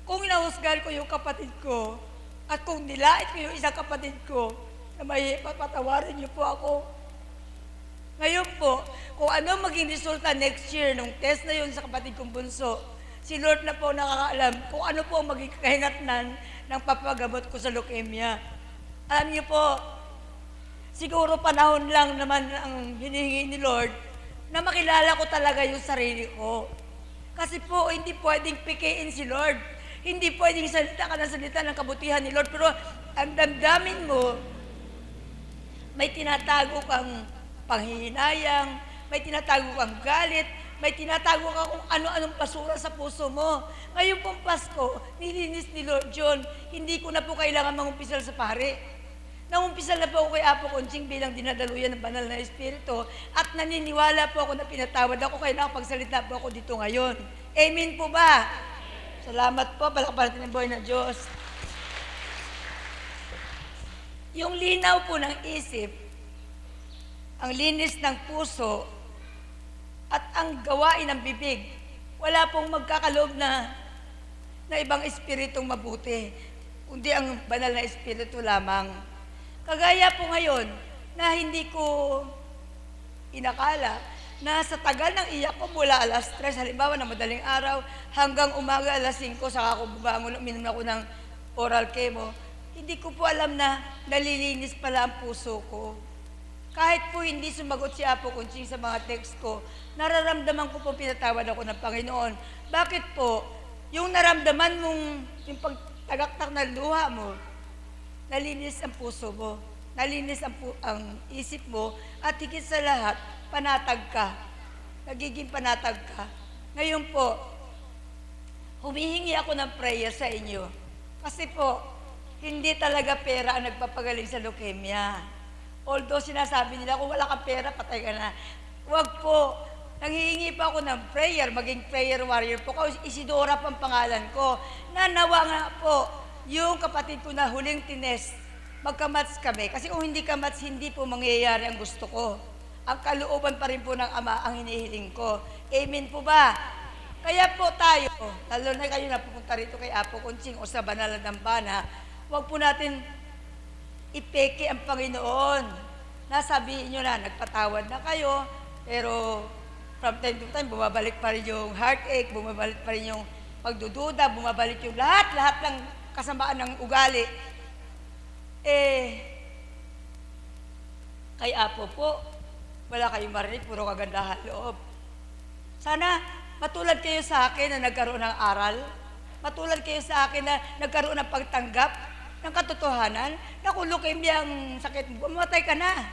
kung nahusgan ko yung kapatid ko at kung nilait ko yung isang kapatid ko na may patawarin niyo po ako. Ngayon po, kung ano maging resulta next year nung test na yun sa kapatid kong bunso, si Lord na po nakakaalam kung ano po ang maging kahinatnan ng papagamot ko sa leukemia. Alam niyo po, siguro panahon lang naman ang hinihingi ni Lord na makilala ko talaga yung sarili ko. Kasi po, hindi pwedeng pikein si Lord. Hindi pwedeng salita ka ng salita ng kabutihan ni Lord. Pero ang damdamin mo, may tinatago kang panghihinayang, may tinatago kang galit, may tinatago ka kung ano-anong basura sa puso mo. Ngayon pong Pasko, nilinis ni Lord John, hindi ko na po kailangan mangumpisal sa pare. Nangumpisal na po ako kay Apo Conching bilang dinadaluyan ng banal na Espiritu at naniniwala po ako na pinatawad ako kaya nakapagsalita po ako dito ngayon. Amen po ba? Salamat po, palakpakan natin ang buhay ng Diyos. Yung linaw po ng isip, ang linis ng puso, at ang gawain ng bibig, wala pong magkakaloob na ibang espiritong mabuti, kundi ang banal na Espiritu lamang. Kagaya po ngayon, na hindi ko inakala na sa tagal ng iyak ko mula alas 3, halimbawa na madaling araw, hanggang umaga alas 5, saka ako bubangon, uminom ako ng oral chemo, hindi ko po alam na nalilinis pala ang puso ko. Kahit po hindi sumagot si Apo Conching sa mga text ko, nararamdaman ko po pinatawad ako ng Panginoon. Bakit po? Yung naramdaman mong, yung pagtagaktak na luha mo, nalinis ang puso mo, nalinis ang isip mo, at higit sa lahat, panatag ka. Nagiging panatag ka. Ngayon po, humihingi ako ng prayer sa inyo. Kasi po, hindi talaga pera ang nagpapagaling sa leukemia. Although sinasabi nila, kung wala kang pera, patay ka na. Huwag po. Nanghihingi pa ako ng prayer, maging prayer warrior po. Isidora pang pangalan ko. Nanawa nga po, yung kapatid ko na huling tines, magkamats kami. Kasi kung hindi kamats, hindi po mangyayari ang gusto ko. Ang kalooban pa rin po ng Ama ang hinihiling ko. Amen po ba? Kaya po tayo, lalo na kayo na pupunta rito kay Apo Conching o sa banal na dambana, huwag po natin ipeke ang Panginoon. Nasabihin nyo na, nagpatawad na kayo, pero from time to time, bumabalik pa rin yung heartache, bumabalik pa rin yung pagdududa, bumabalik yung lahat ng kasamaan ng ugali. Kay Apo po, wala kayong marinig, puro kagandahan loob. Sana matulad kayo sa akin na nagkaroon ng aral, matulad kayo sa akin na nagkaroon ng pagtanggap ng katotohanan, na kung leukemia ang sakit mo, mamatay ka na.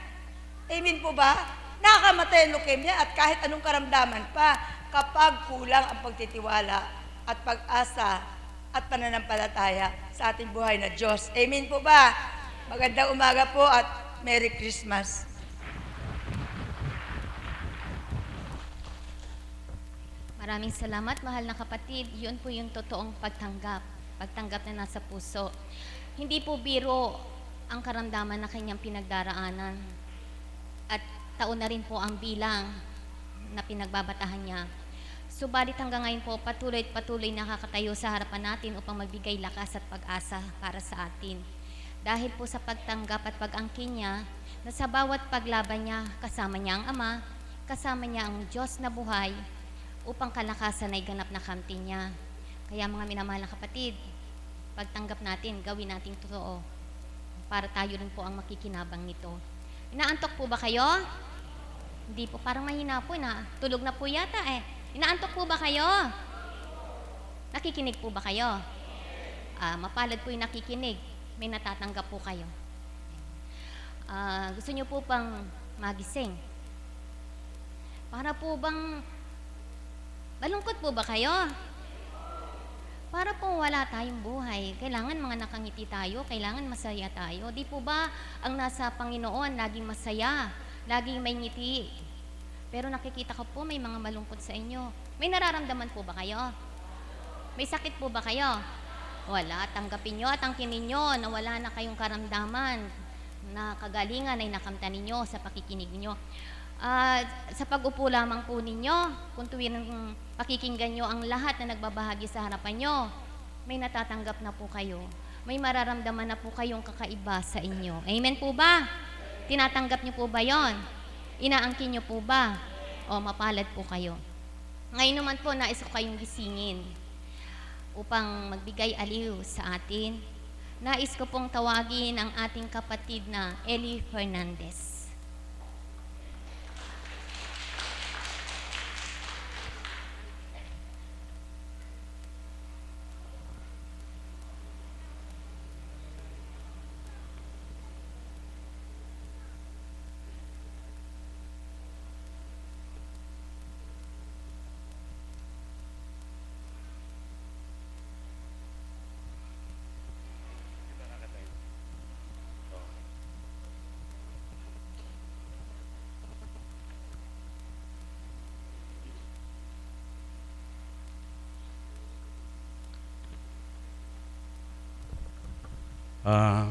Amen po ba? Nakakamatay ang leukemia at kahit anong karamdaman pa, kapag kulang ang pagtitiwala at pag-asa at pananampalataya sa ating buhay na Diyos. Amen po ba? Magandang umaga po at Merry Christmas. Maraming salamat, mahal na kapatid. Yun po yung totoong pagtanggap. Pagtanggap na nasa puso. Hindi po biro ang karamdaman na kanyang pinagdaraanan. At taon na rin po ang bilang na pinagbabatahan niya. Subalit hanggang ngayon po, patuloy at patuloy nakakatayo sa harapan natin upang magbigay lakas at pag-asa para sa atin. Dahil po sa pagtanggap at pag-angkin niya, na sa bawat paglaban niya, kasama niya ang Ama, kasama niya ang Diyos na buhay, upang kalakasan ay ganap na kamtin niya. Kaya mga minamahal na kapatid, pagtanggap natin, gawin natin totoo, para tayo rin po ang makikinabang nito. Inaantok po ba kayo? Hindi po, parang mahina po na. Tulog na po yata eh. Inaantok po ba kayo? Nakikinig po ba kayo? Mapalad po yung nakikinig. May natatanggap po kayo. Gusto nyo po pang magising? Para po bang malungkot po ba kayo? Para po wala tayong buhay. Kailangan mga nakangiti tayo, kailangan masaya tayo. Di po ba ang nasa Panginoon laging masaya, laging may ngiti? Pero nakikita ko po may mga malungkot sa inyo. May nararamdaman po ba kayo? May sakit po ba kayo? Wala. Tanggapin nyo at angkinin nyo na wala na kayong karamdaman, na kagalingan ay nakamtan ninyo sa pakikinig nyo. Sa pag-upo lamang po ninyo, kung tuwirang pakikinggan nyo ang lahat na nagbabahagi sa harapan nyo, may natatanggap na po kayo. May mararamdaman na po kayong kakaiba sa inyo. Amen po ba? Tinatanggap nyo po ba yon? Inaangkin nyo po ba? O mapalad po kayo. Ngayon naman po, nais ko kayong gisingin upang magbigay aliw sa atin. Nais ko pong tawagin ang ating kapatid na Eli Fernandez.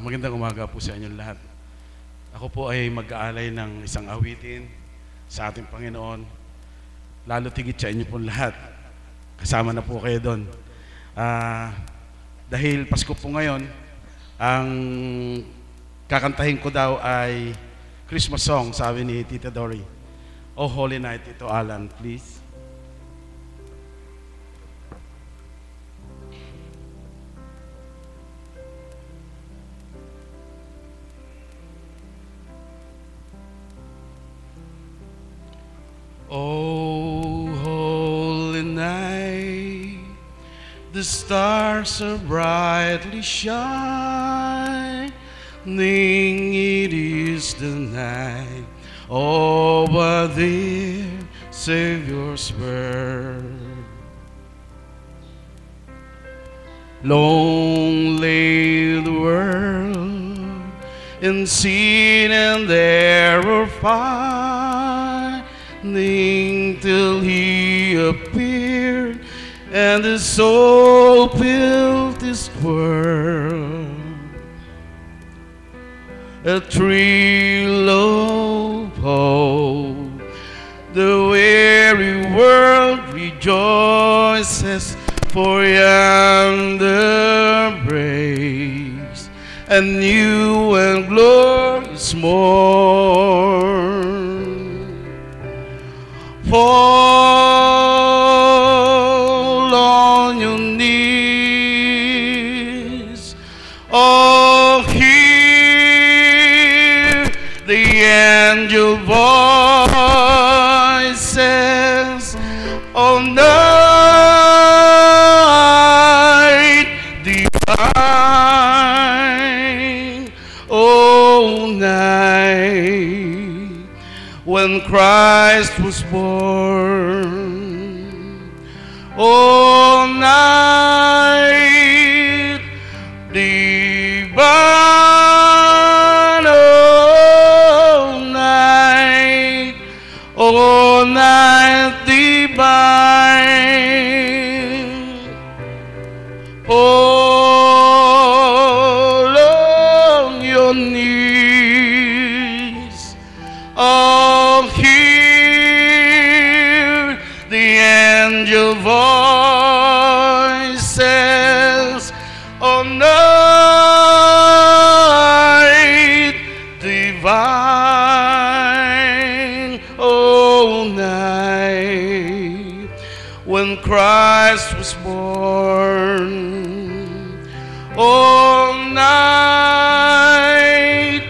Magandang umaga po sa inyong lahat. Ako po ay mag-aalay ng isang awitin sa ating Panginoon. Lalo tigit sa inyo po lahat. Kasama na po kayo doon. Dahil Pasko po ngayon, ang kakantahin ko daw ay Christmas song, sabi ni Tita Dory. Oh Holy Night, Tito Alan, please. Oh, holy night, the stars are brightly shining. It is the night of our dear Savior's birth. Long lay the world in sin and error find, till he appeared and the soul filled this world. A thrill of hope, the weary world rejoices, for yonder breaks a new and glorious morn. Fall on your knees, oh, hear the angel voices, oh, night divine, oh, night when Christ was born, oh, night divine, oh, night divine, all on your knees, oh, hear the angel voices, oh, night oh night, when Christ was born. All night,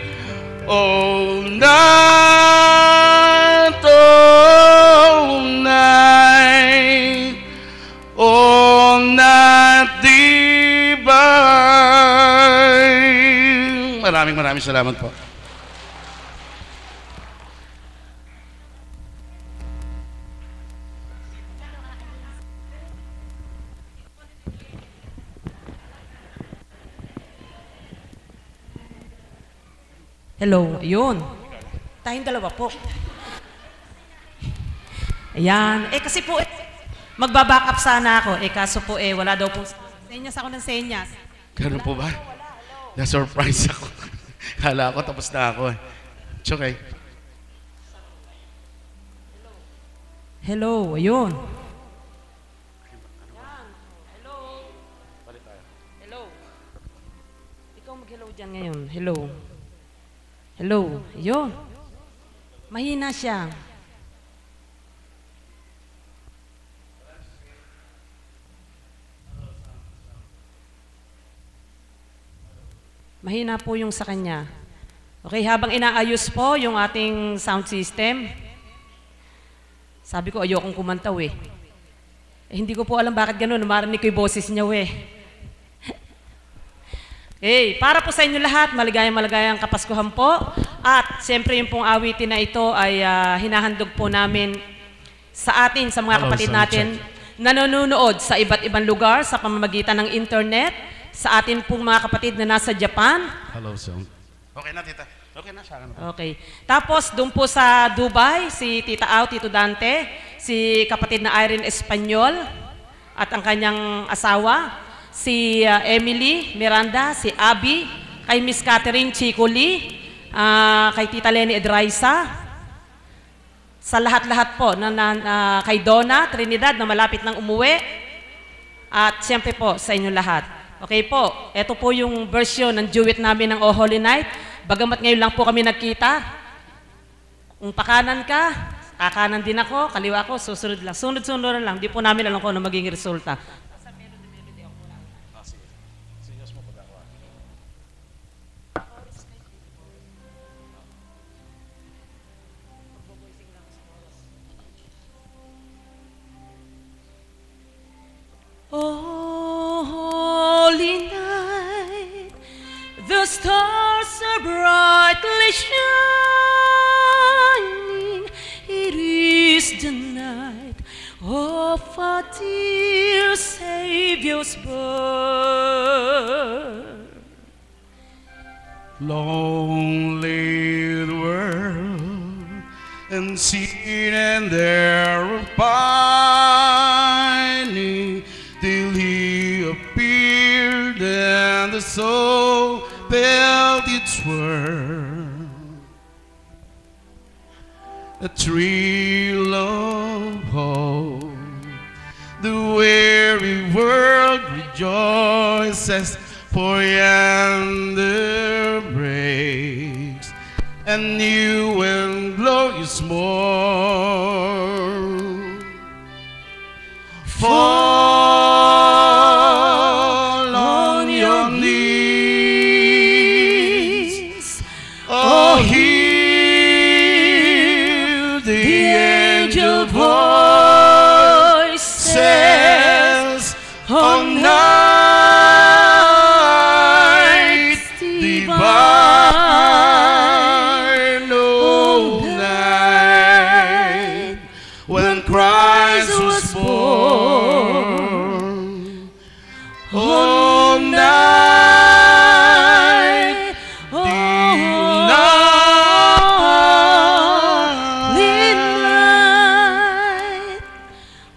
all night, all night, all night divine. Maraming salamat po. Hello, ayun. Tayong dalawa po. Ayan. Kasi po, magbaback up sana ako. Kaso po, wala daw po. Senyas ako ng senyas. Ganun po ba? Na-surprise ako. Kala ko tapos na ako eh. It's okay. Hello, ayun. Hello. Hello. Ikaw mag-hello dyan ngayon. Hello. Hello. Ayun. Mahina siya. Mahina po yung sa kanya. Okay, habang inaayos po yung ating sound system, sabi ko ayokong kumantaw hindi ko po alam bakit ganun, marinig ko yung boses niya para po sa inyo lahat, maligayang Kapaskuhan po. At siyempre yung pong awitin na ito ay hinahandog po namin sa atin, sa mga kapatid natin nanonood sa iba't ibang lugar sa pamamagitan ng internet, sa atin pong mga kapatid na nasa Japan. Hello, son. Okay na, tita. Okay na, siya na. Okay. Tapos, doon po sa Dubai, si Tita Au, Tito Dante, si kapatid na Irene Espanyol, at ang kanyang asawa, si Emily Miranda, si Abby, kay Miss Catherine Chico Lee, kay Tita Lenny Edraisa, sa lahat-lahat po, kay Donna Trinidad na malapit nang umuwi, at siyempre po sa inyo lahat. Okay po, ito po yung version ng duet namin ng O Holy Night. Bagamat ngayon lang po kami nagkita, kung pakanan ka, kakanan din ako, kaliwa ko, susunod lang. Sunod-sunod lang, di po namin alam kung ano magiging resulta. Oh, holy night, the stars are brightly shining. It is the night of our dear Savior's birth. Long lay the world and seen and there pining, till he appeared and the soul felt its worth. A thrill of hope, the weary world rejoices, for yonder breaks a new and glorious morn. Fall on your knees, oh, hear the angel voices on night divine, oh, night when Christ was born. Oh, night, night,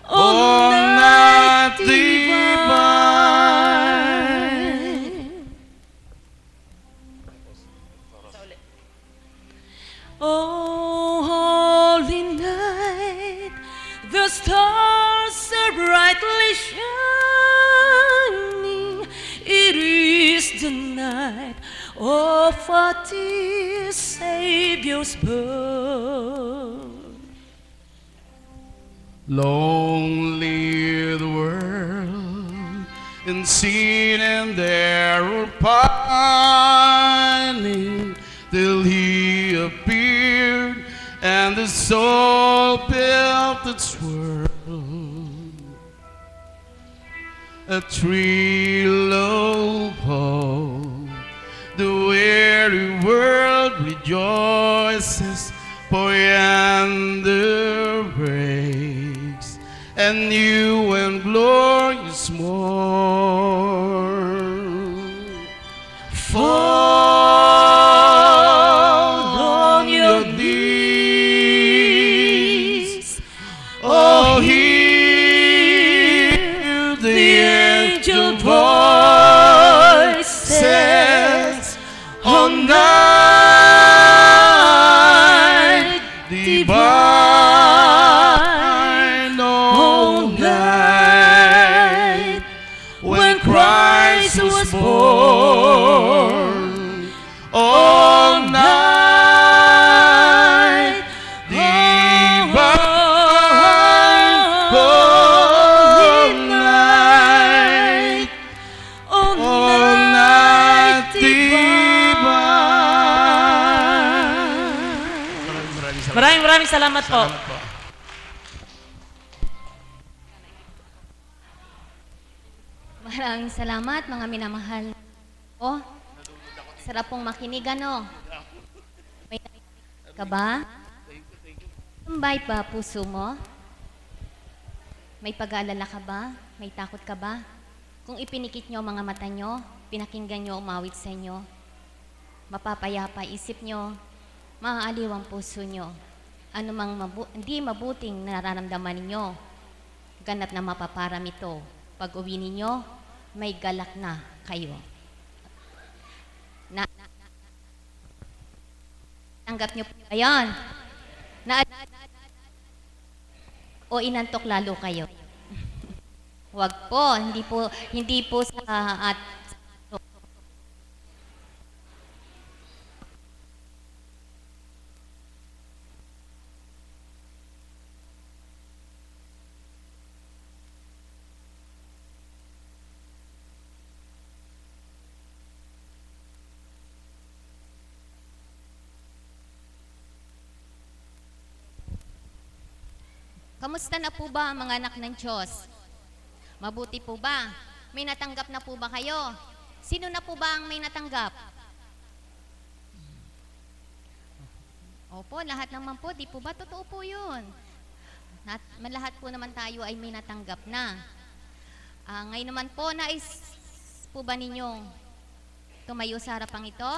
oh, night divine. Oh, holy night, the stars are brightly shining. It is the night of our dear Savior's birth. Lonely the world, and seen and there were pining till he appeared, and the soul built its world. A tree low pole, the weary world rejoices, for yonder breaks a new and glorious morn. Fall on your knees, oh, hear the angel voices on night divine, all night when Christ was born, all night divine, all night, all night divine. Maraming salamat po. Maraming salamat, mga minamahal. Oh, sarap pong makinig, ano? May ka ba? Tumbay ba puso mo? May pag-aalala ka ba? May takot ka ba? Kung ipinikit nyo mga mata nyo, pinakinggan nyo umawit sa inyo, mapapayapa isip nyo, maaaliw ang puso nyo. Ano mang hindi mabuting nararamdaman ninyo, ganap na mapaparam ito. Pag uwi ninyo, may galak na kayo. Tanggap nyo po ngayon. O inantok lalo kayo. Huwag po, hindi po sa at kamusta na po ba ang mga anak ng Diyos? Mabuti po ba? May natanggap na po ba kayo? Sino na po ba ang may natanggap? Opo, lahat naman po. Di po ba? Totoo po yun. Lahat po naman tayo ay may natanggap na. Ngayon naman po, nais po ba ninyong tumayo sa harapang ito?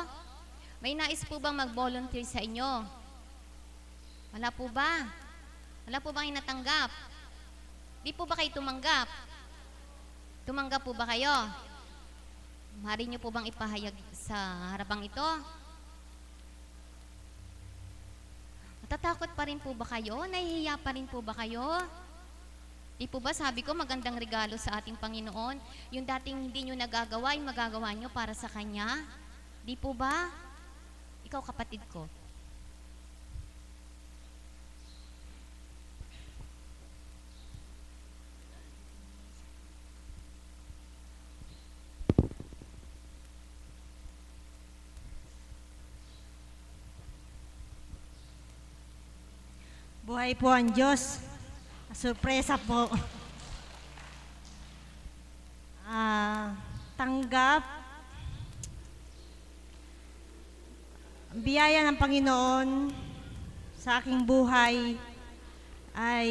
May nais po bang mag-volunteer sa inyo? Wala po ba? Wala po bang inatanggap? Di po ba kayo tumanggap? Tumanggap po ba kayo? Maaari niyo po bang ipahayag sa harapang ito? Matatakot pa rin po ba kayo? Nahihiya pa rin po ba kayo? Di po ba sabi ko magandang regalo sa ating Panginoon? Yung dating hindi nyo nagagawa, yung magagawa nyo para sa Kanya? Di po ba? Ikaw kapatid ko. Buhay po ang Diyos. Sorpresa po. Tanggap. Ang biyaya ng Panginoon sa aking buhay ay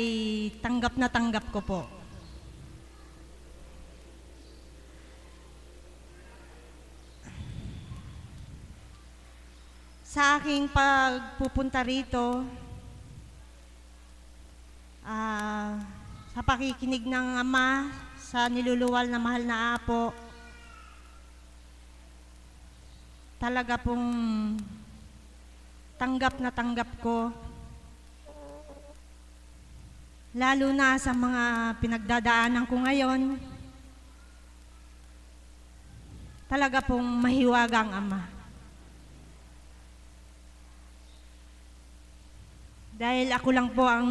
tanggap na tanggap ko po. Sa aking pagpupunta rito, sa pakikinig ng Ama, sa niluluwal na mahal na Apo, talaga pong tanggap na tanggap ko. Lalo na sa mga pinagdadaanan ko ngayon, talaga pong mahiwagang Ama. Dahil ako lang po ang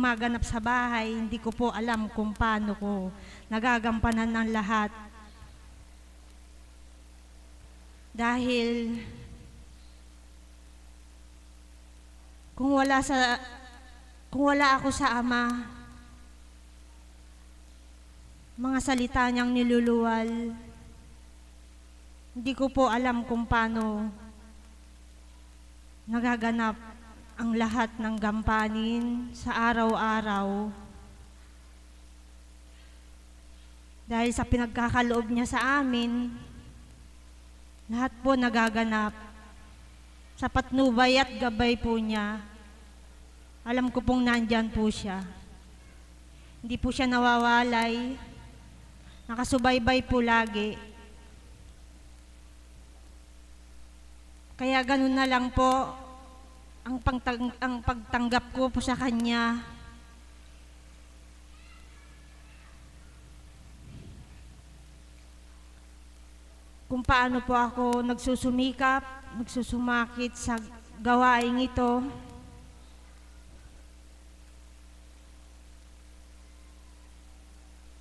gumaganap sa bahay, hindi ko po alam kung paano ko nagagampanan ng lahat. Dahil kung wala ako sa Ama, mga salita niyang niluluwal, hindi ko po alam kung paano nagaganap ang lahat ng gampanin sa araw-araw. Dahil sa pinagkakaloob niya sa amin, lahat po nagaganap. Sa patnubay at gabay po niya, alam ko pong nandyan po siya. Hindi po siya nawawalay, nakasubaybay po lagi. Kaya ganun na lang po ang pagtanggap ko po sa Kanya. Kung paano po ako nagsusumikap, nagsusumakit sa gawaing ito.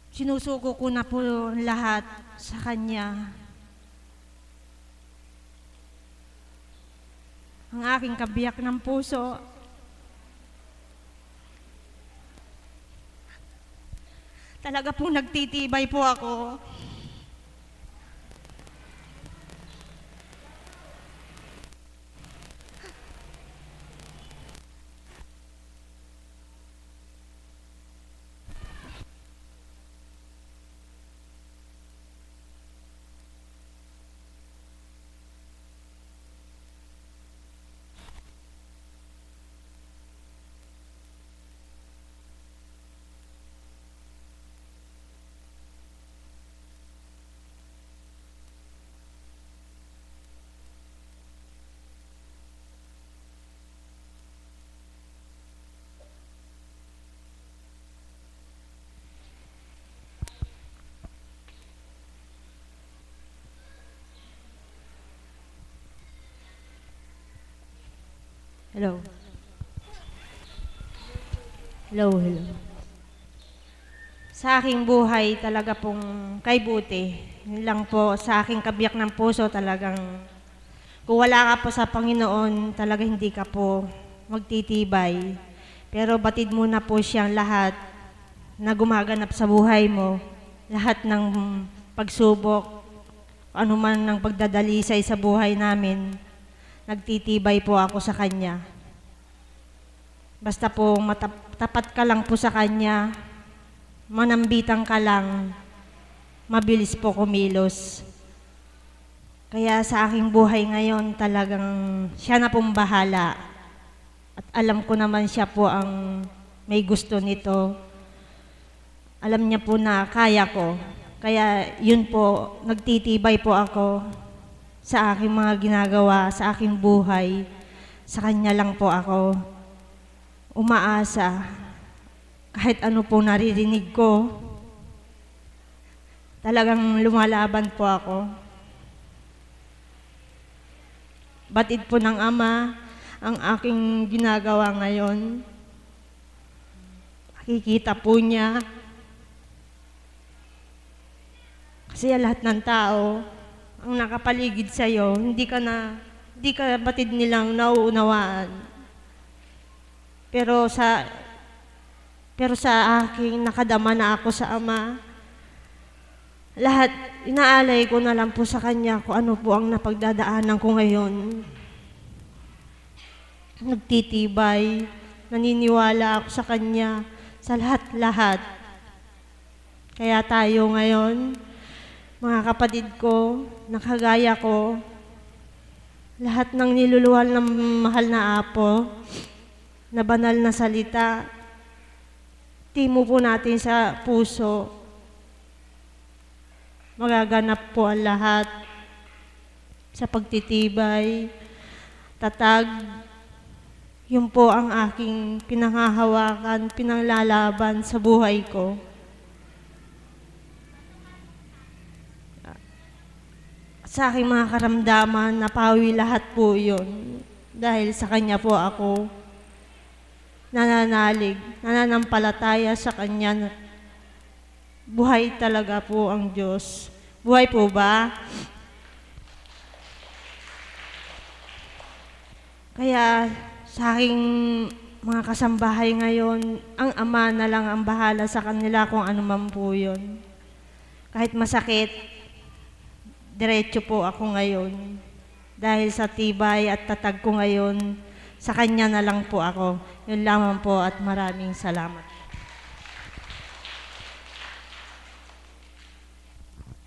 Sinusuko ko na po lahat sa Kanya. Ang aking kabiyak ng puso, talaga pong nagtitibay po ako. Hello. Hello. Sa aking buhay talaga pong kay buti. Yun lang po sa aking kabiyak ng puso talagang kung wala ka po sa Panginoon, talaga hindi ka po magtitibay. Pero batid mo na po siyang lahat na gumaganap sa buhay mo. Lahat ng pagsubok, ano man ng pagdadalisay sa buhay namin, nagtitibay po ako sa Kanya. Basta po tapat ka lang po sa Kanya, manambitan ka lang, mabilis po kumilos. Kaya sa aking buhay ngayon talagang siya na pong bahala. At alam ko naman siya po ang may gusto nito. Alam niya po na kaya ko. Kaya yun po, nagtitibay po ako sa aking mga ginagawa, sa aking buhay. Sa Kanya lang po ako umaasa. Kahit ano po naririnig ko, talagang lumalaban po ako. Batid po ng Ama ang aking ginagawa ngayon. Makikita po niya. Kasi lahat ng tao, ang nakapaligid sa'yo, hindi ka batid nilang nauunawaan. Pero sa aking nakadama na ako sa Ama, lahat inaalay ko na lang po sa Kanya kung ano po ang napagdadaanan ko ngayon. Nagtitibay, naniniwala ako sa Kanya sa lahat-lahat. Kaya tayo ngayon, mga kapatid ko, nakagaya ko, lahat ng niluluwal ng mahal na Apo, na banal na salita, timo po natin sa puso. Magaganap po ang lahat sa pagtitibay, tatag. Yun po ang aking pinanghahawakan, pinanglalaban sa buhay ko. Sa aking mga karamdaman, napawi lahat po yun. Dahil sa Kanya po ako nananalig, nananampalataya sa Kanya. Buhay talaga po ang Diyos. Buhay po ba? Kaya sa aking mga kasambahay ngayon, ang Ama na lang ang bahala sa kanila kung ano man po yun. Kahit masakit, diretso po ako ngayon. Dahil sa tibay at tatag ko ngayon, sa Kanya na lang po ako. Yun lamang po at maraming salamat.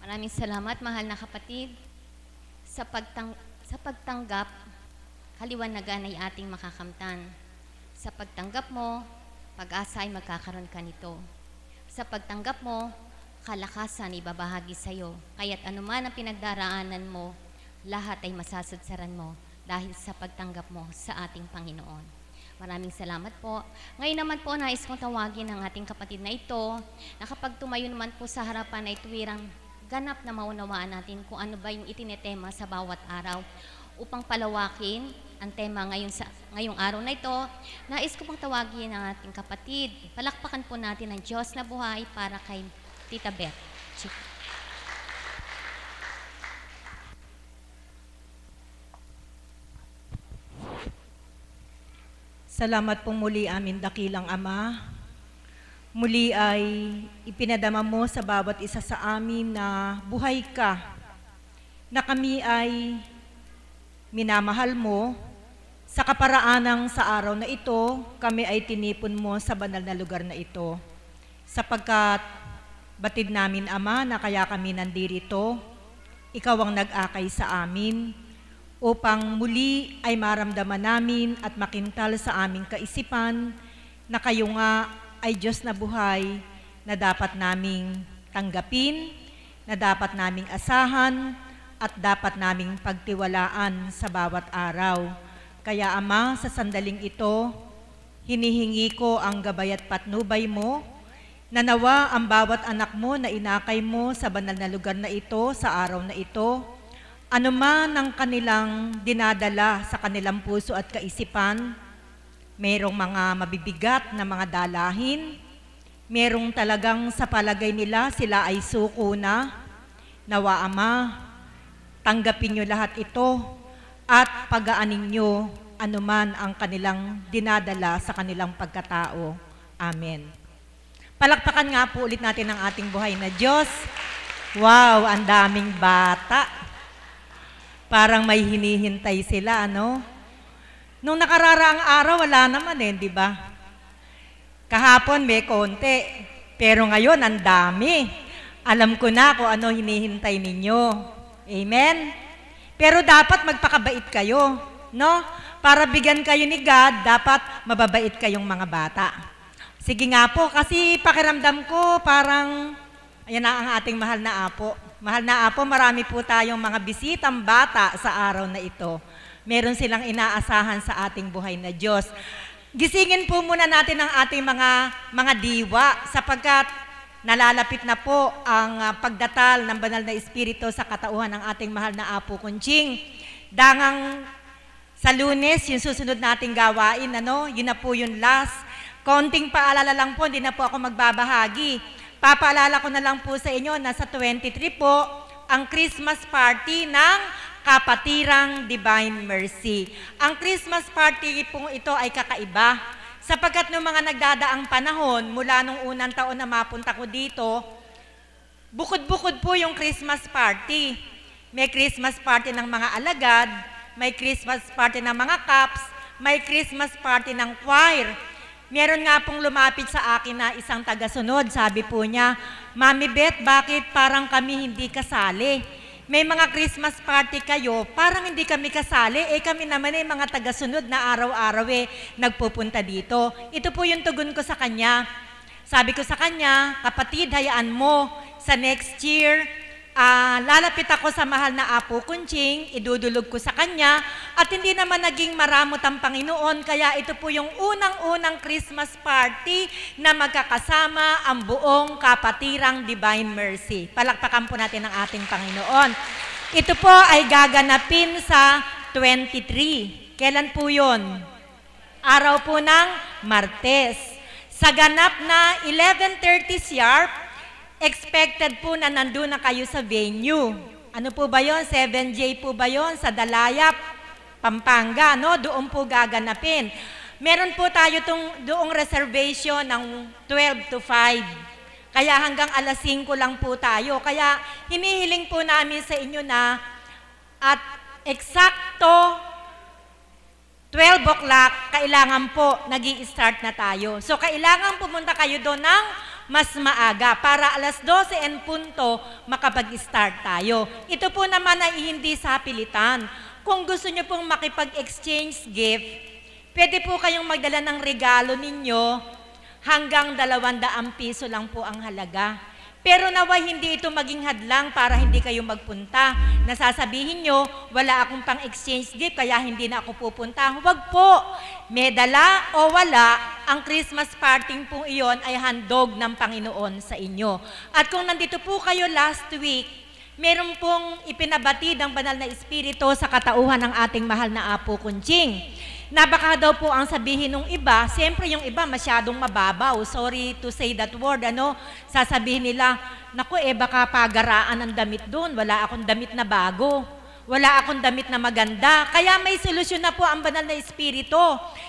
Maraming salamat, mahal na kapatid. Sa pagtanggap, kaliwanagan ay ating makakamtan. Sa pagtanggap mo, pag-asa ay magkakaroon ka nito. Sa pagtanggap mo, kalakasan ibabahagi sa iyo. Kaya't anuman ang pinagdaraanan mo, lahat ay masasudsaran mo dahil sa pagtanggap mo sa ating Panginoon. Maraming salamat po. Ngayon naman po, nais kong tawagin ang ating kapatid na ito na kapag tumayo naman po sa harapan ay tuwirang ganap na maunawaan natin kung ano ba yung itinetema sa bawat araw upang palawakin ang tema ngayong araw na ito. Nais ko pong tawagin ang ating kapatid. Palakpakan po natin ang Diyos na buhay para kay Tita Beth. Salamat po muli amin dakilang Ama. Muli ay ipinadama mo sa bawat isa sa amin na buhay ka, na kami ay minamahal mo. Sa kaparaanang sa araw na ito, kami ay tinipon mo sa banal na lugar na ito. Sapagkat batid namin, Ama, na kaya kami nandirito, ikaw ang nag-akay sa amin, upang muli ay maramdaman namin at makintal sa aming kaisipan na kayo nga ay Diyos na buhay na dapat naming tanggapin, na dapat naming asahan, at dapat naming pagtiwalaan sa bawat araw. Kaya Ama, sa sandaling ito, hinihingi ko ang gabay at patnubay mo, na nawa ang bawat anak mo na inakay mo sa banal na lugar na ito, sa araw na ito, anuman ang kanilang dinadala sa kanilang puso at kaisipan, merong mga mabibigat na mga dalahin, merong talagang sa palagay nila sila ay suko na, nawa Ama, tanggapin nyo lahat ito at pagaanin nyo anuman ang kanilang dinadala sa kanilang pagkatao. Amen. Palakpakan nga po ulit natin ang ating buhay na Diyos. Wow, ang daming bata. Parang may hinihintay sila, ano? Nung nakararaang araw, wala naman di ba? Kahapon may konti, pero ngayon ang dami. Alam ko na kung ano hinihintay ninyo. Amen? Pero dapat magpakabait kayo, no? Para bigyan kayo ni God, dapat mababait kayong mga bata. Sige nga po, kasi pakiramdam ko parang, ayan na ang ating mahal na apo. Mahal na apo, marami po tayong mga bisitang bata sa araw na ito. Meron silang inaasahan sa ating buhay na Diyos. Gisingin po muna natin ang ating mga diwa sapagkat nalalapit na po ang pagdatal ng banal na Espiritu sa katauhan ng ating mahal na Apo Kunching. Dangang sa Lunes, yung susunod nating gawain, yun na po yung last. Konting paalala lang po, hindi na po ako magbabahagi. Papaalala ko na lang po sa inyo na sa 23 po, ang Christmas party ng Kapatirang Divine Mercy. Ang Christmas party po ito ay kakaiba. Sapagkat noong mga nagdadaang panahon, mula nung unang taon na mapunta ko dito, bukod-bukod po yung Christmas party. May Christmas party ng mga alagad, may Christmas party ng mga caps, may Christmas party ng choir. Meron nga pong lumapit sa akin na isang tagasunod, sabi po niya, Mami Beth, bakit parang kami hindi kasali? May mga Christmas party kayo, parang hindi kami kasali, kami naman mga tagasunod na araw-araw nagpupunta dito. Ito po yung tugon ko sa kanya. Sabi ko sa kanya, kapatid, hayaan mo, sa next year, lalapit ako sa mahal na Apo Kunching, idudulog ko sa kanya, at hindi naman naging maramot ang Panginoon, kaya ito po yung unang-unang Christmas party na magkakasama ang buong Kapatirang Divine Mercy. Palakpakan po natin ang ating Panginoon. Ito po ay gaganapin sa 23. Kailan po yun? araw po ng Martes. Sa ganap na 11:30 sharp, expected po na nandun na kayo sa venue. Ano po ba yon? 7J po ba yon? Sa Dalayap, Pampanga, no? Doon po gaganapin. Meron po tayo doong reservation ng 12 to 5. Kaya hanggang alas 5 lang po tayo. Kaya hinihiling po namin sa inyo na at eksakto 12 o'clock, kailangan po nag-i-start na tayo. So kailangan pumunta kayo doon ng mas maaga para alas 12 en punto makapag-start tayo. Ito po naman ay hindi sa pilitan. Kung gusto nyo pong makipag-exchange gift, pwede po kayong magdala ng regalo ninyo, hanggang 200 piso lang po ang halaga. Pero naway hindi ito maging hadlang para hindi kayo magpunta. Nasasabihin nyo, wala akong pang exchange gift kaya hindi na ako pupunta. Huwag po. May dala o wala, ang Christmas party po iyon ay handog ng Panginoon sa inyo. At kung nandito po kayo last week, meron pong ipinabatid ang banal na espiritu sa katauhan ng ating mahal na Apo Kunching. Na baka daw po ang sabihin ng iba, siyempre yung iba masyadong mababaw, sorry to say that word, sasabihin nila, naku baka pagaraan ang damit doon, wala akong damit na bago, wala akong damit na maganda. Kaya may solusyon na po ang banal na espiritu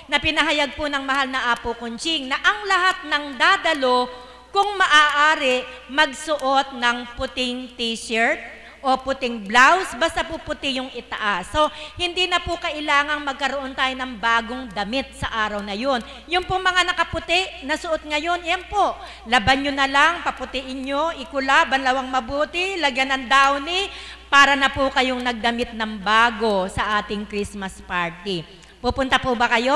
na pinahayag po ng mahal na Apo Kunching na ang lahat ng dadalo, kung maaari, magsuot ng puting t-shirt, o puting blouse, basta po puti yung itaas. So, hindi na po kailangang magkaroon tayo ng bagong damit sa araw na yun. Yung po mga nakaputi na suot ngayon, yan po. Laban nyo na lang, paputiin nyo, ikula, banlawang mabuti, lagyan ng downy, para na po kayong nagdamit ng bago sa ating Christmas party. Pupunta po ba kayo?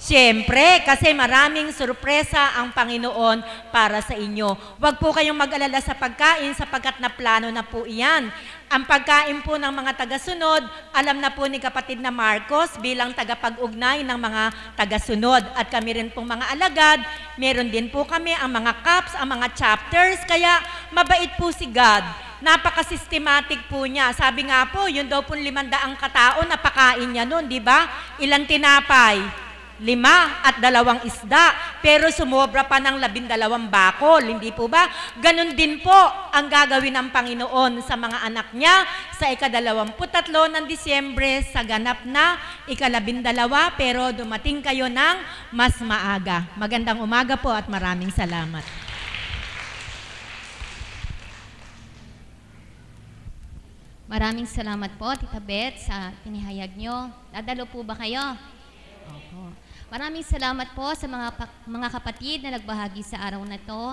Siyempre, kasi maraming sorpresa ang Panginoon para sa inyo. Huwag po kayong mag-alala sa pagkain sapagkat na plano na po iyan. Ang pagkain po ng mga tagasunod, alam na po ni kapatid na Marcos bilang tagapag-ugnay ng mga tagasunod. At kami rin pong mga alagad, meron din po kami ang mga cups, ang mga chapters, kaya mabait po si God. Napaka-systematic po niya. Sabi nga po, yun daw po 500 katao, napakain niya nun, di ba? Ilang tinapay? 5 at 2 isda, pero sumobra pa ng 12 bakol, hindi po ba? Ganon din po ang gagawin ng Panginoon sa mga anak niya sa ika-23 ng Disyembre sa ganap na ika-12, pero dumating kayo ng mas maaga. Magandang umaga po at maraming salamat. Maraming salamat po, Tita Beth, sa pinihayag nyo. Dadalo po ba kayo? Opo. Maraming salamat po sa mga kapatid na nagbahagi sa araw na to.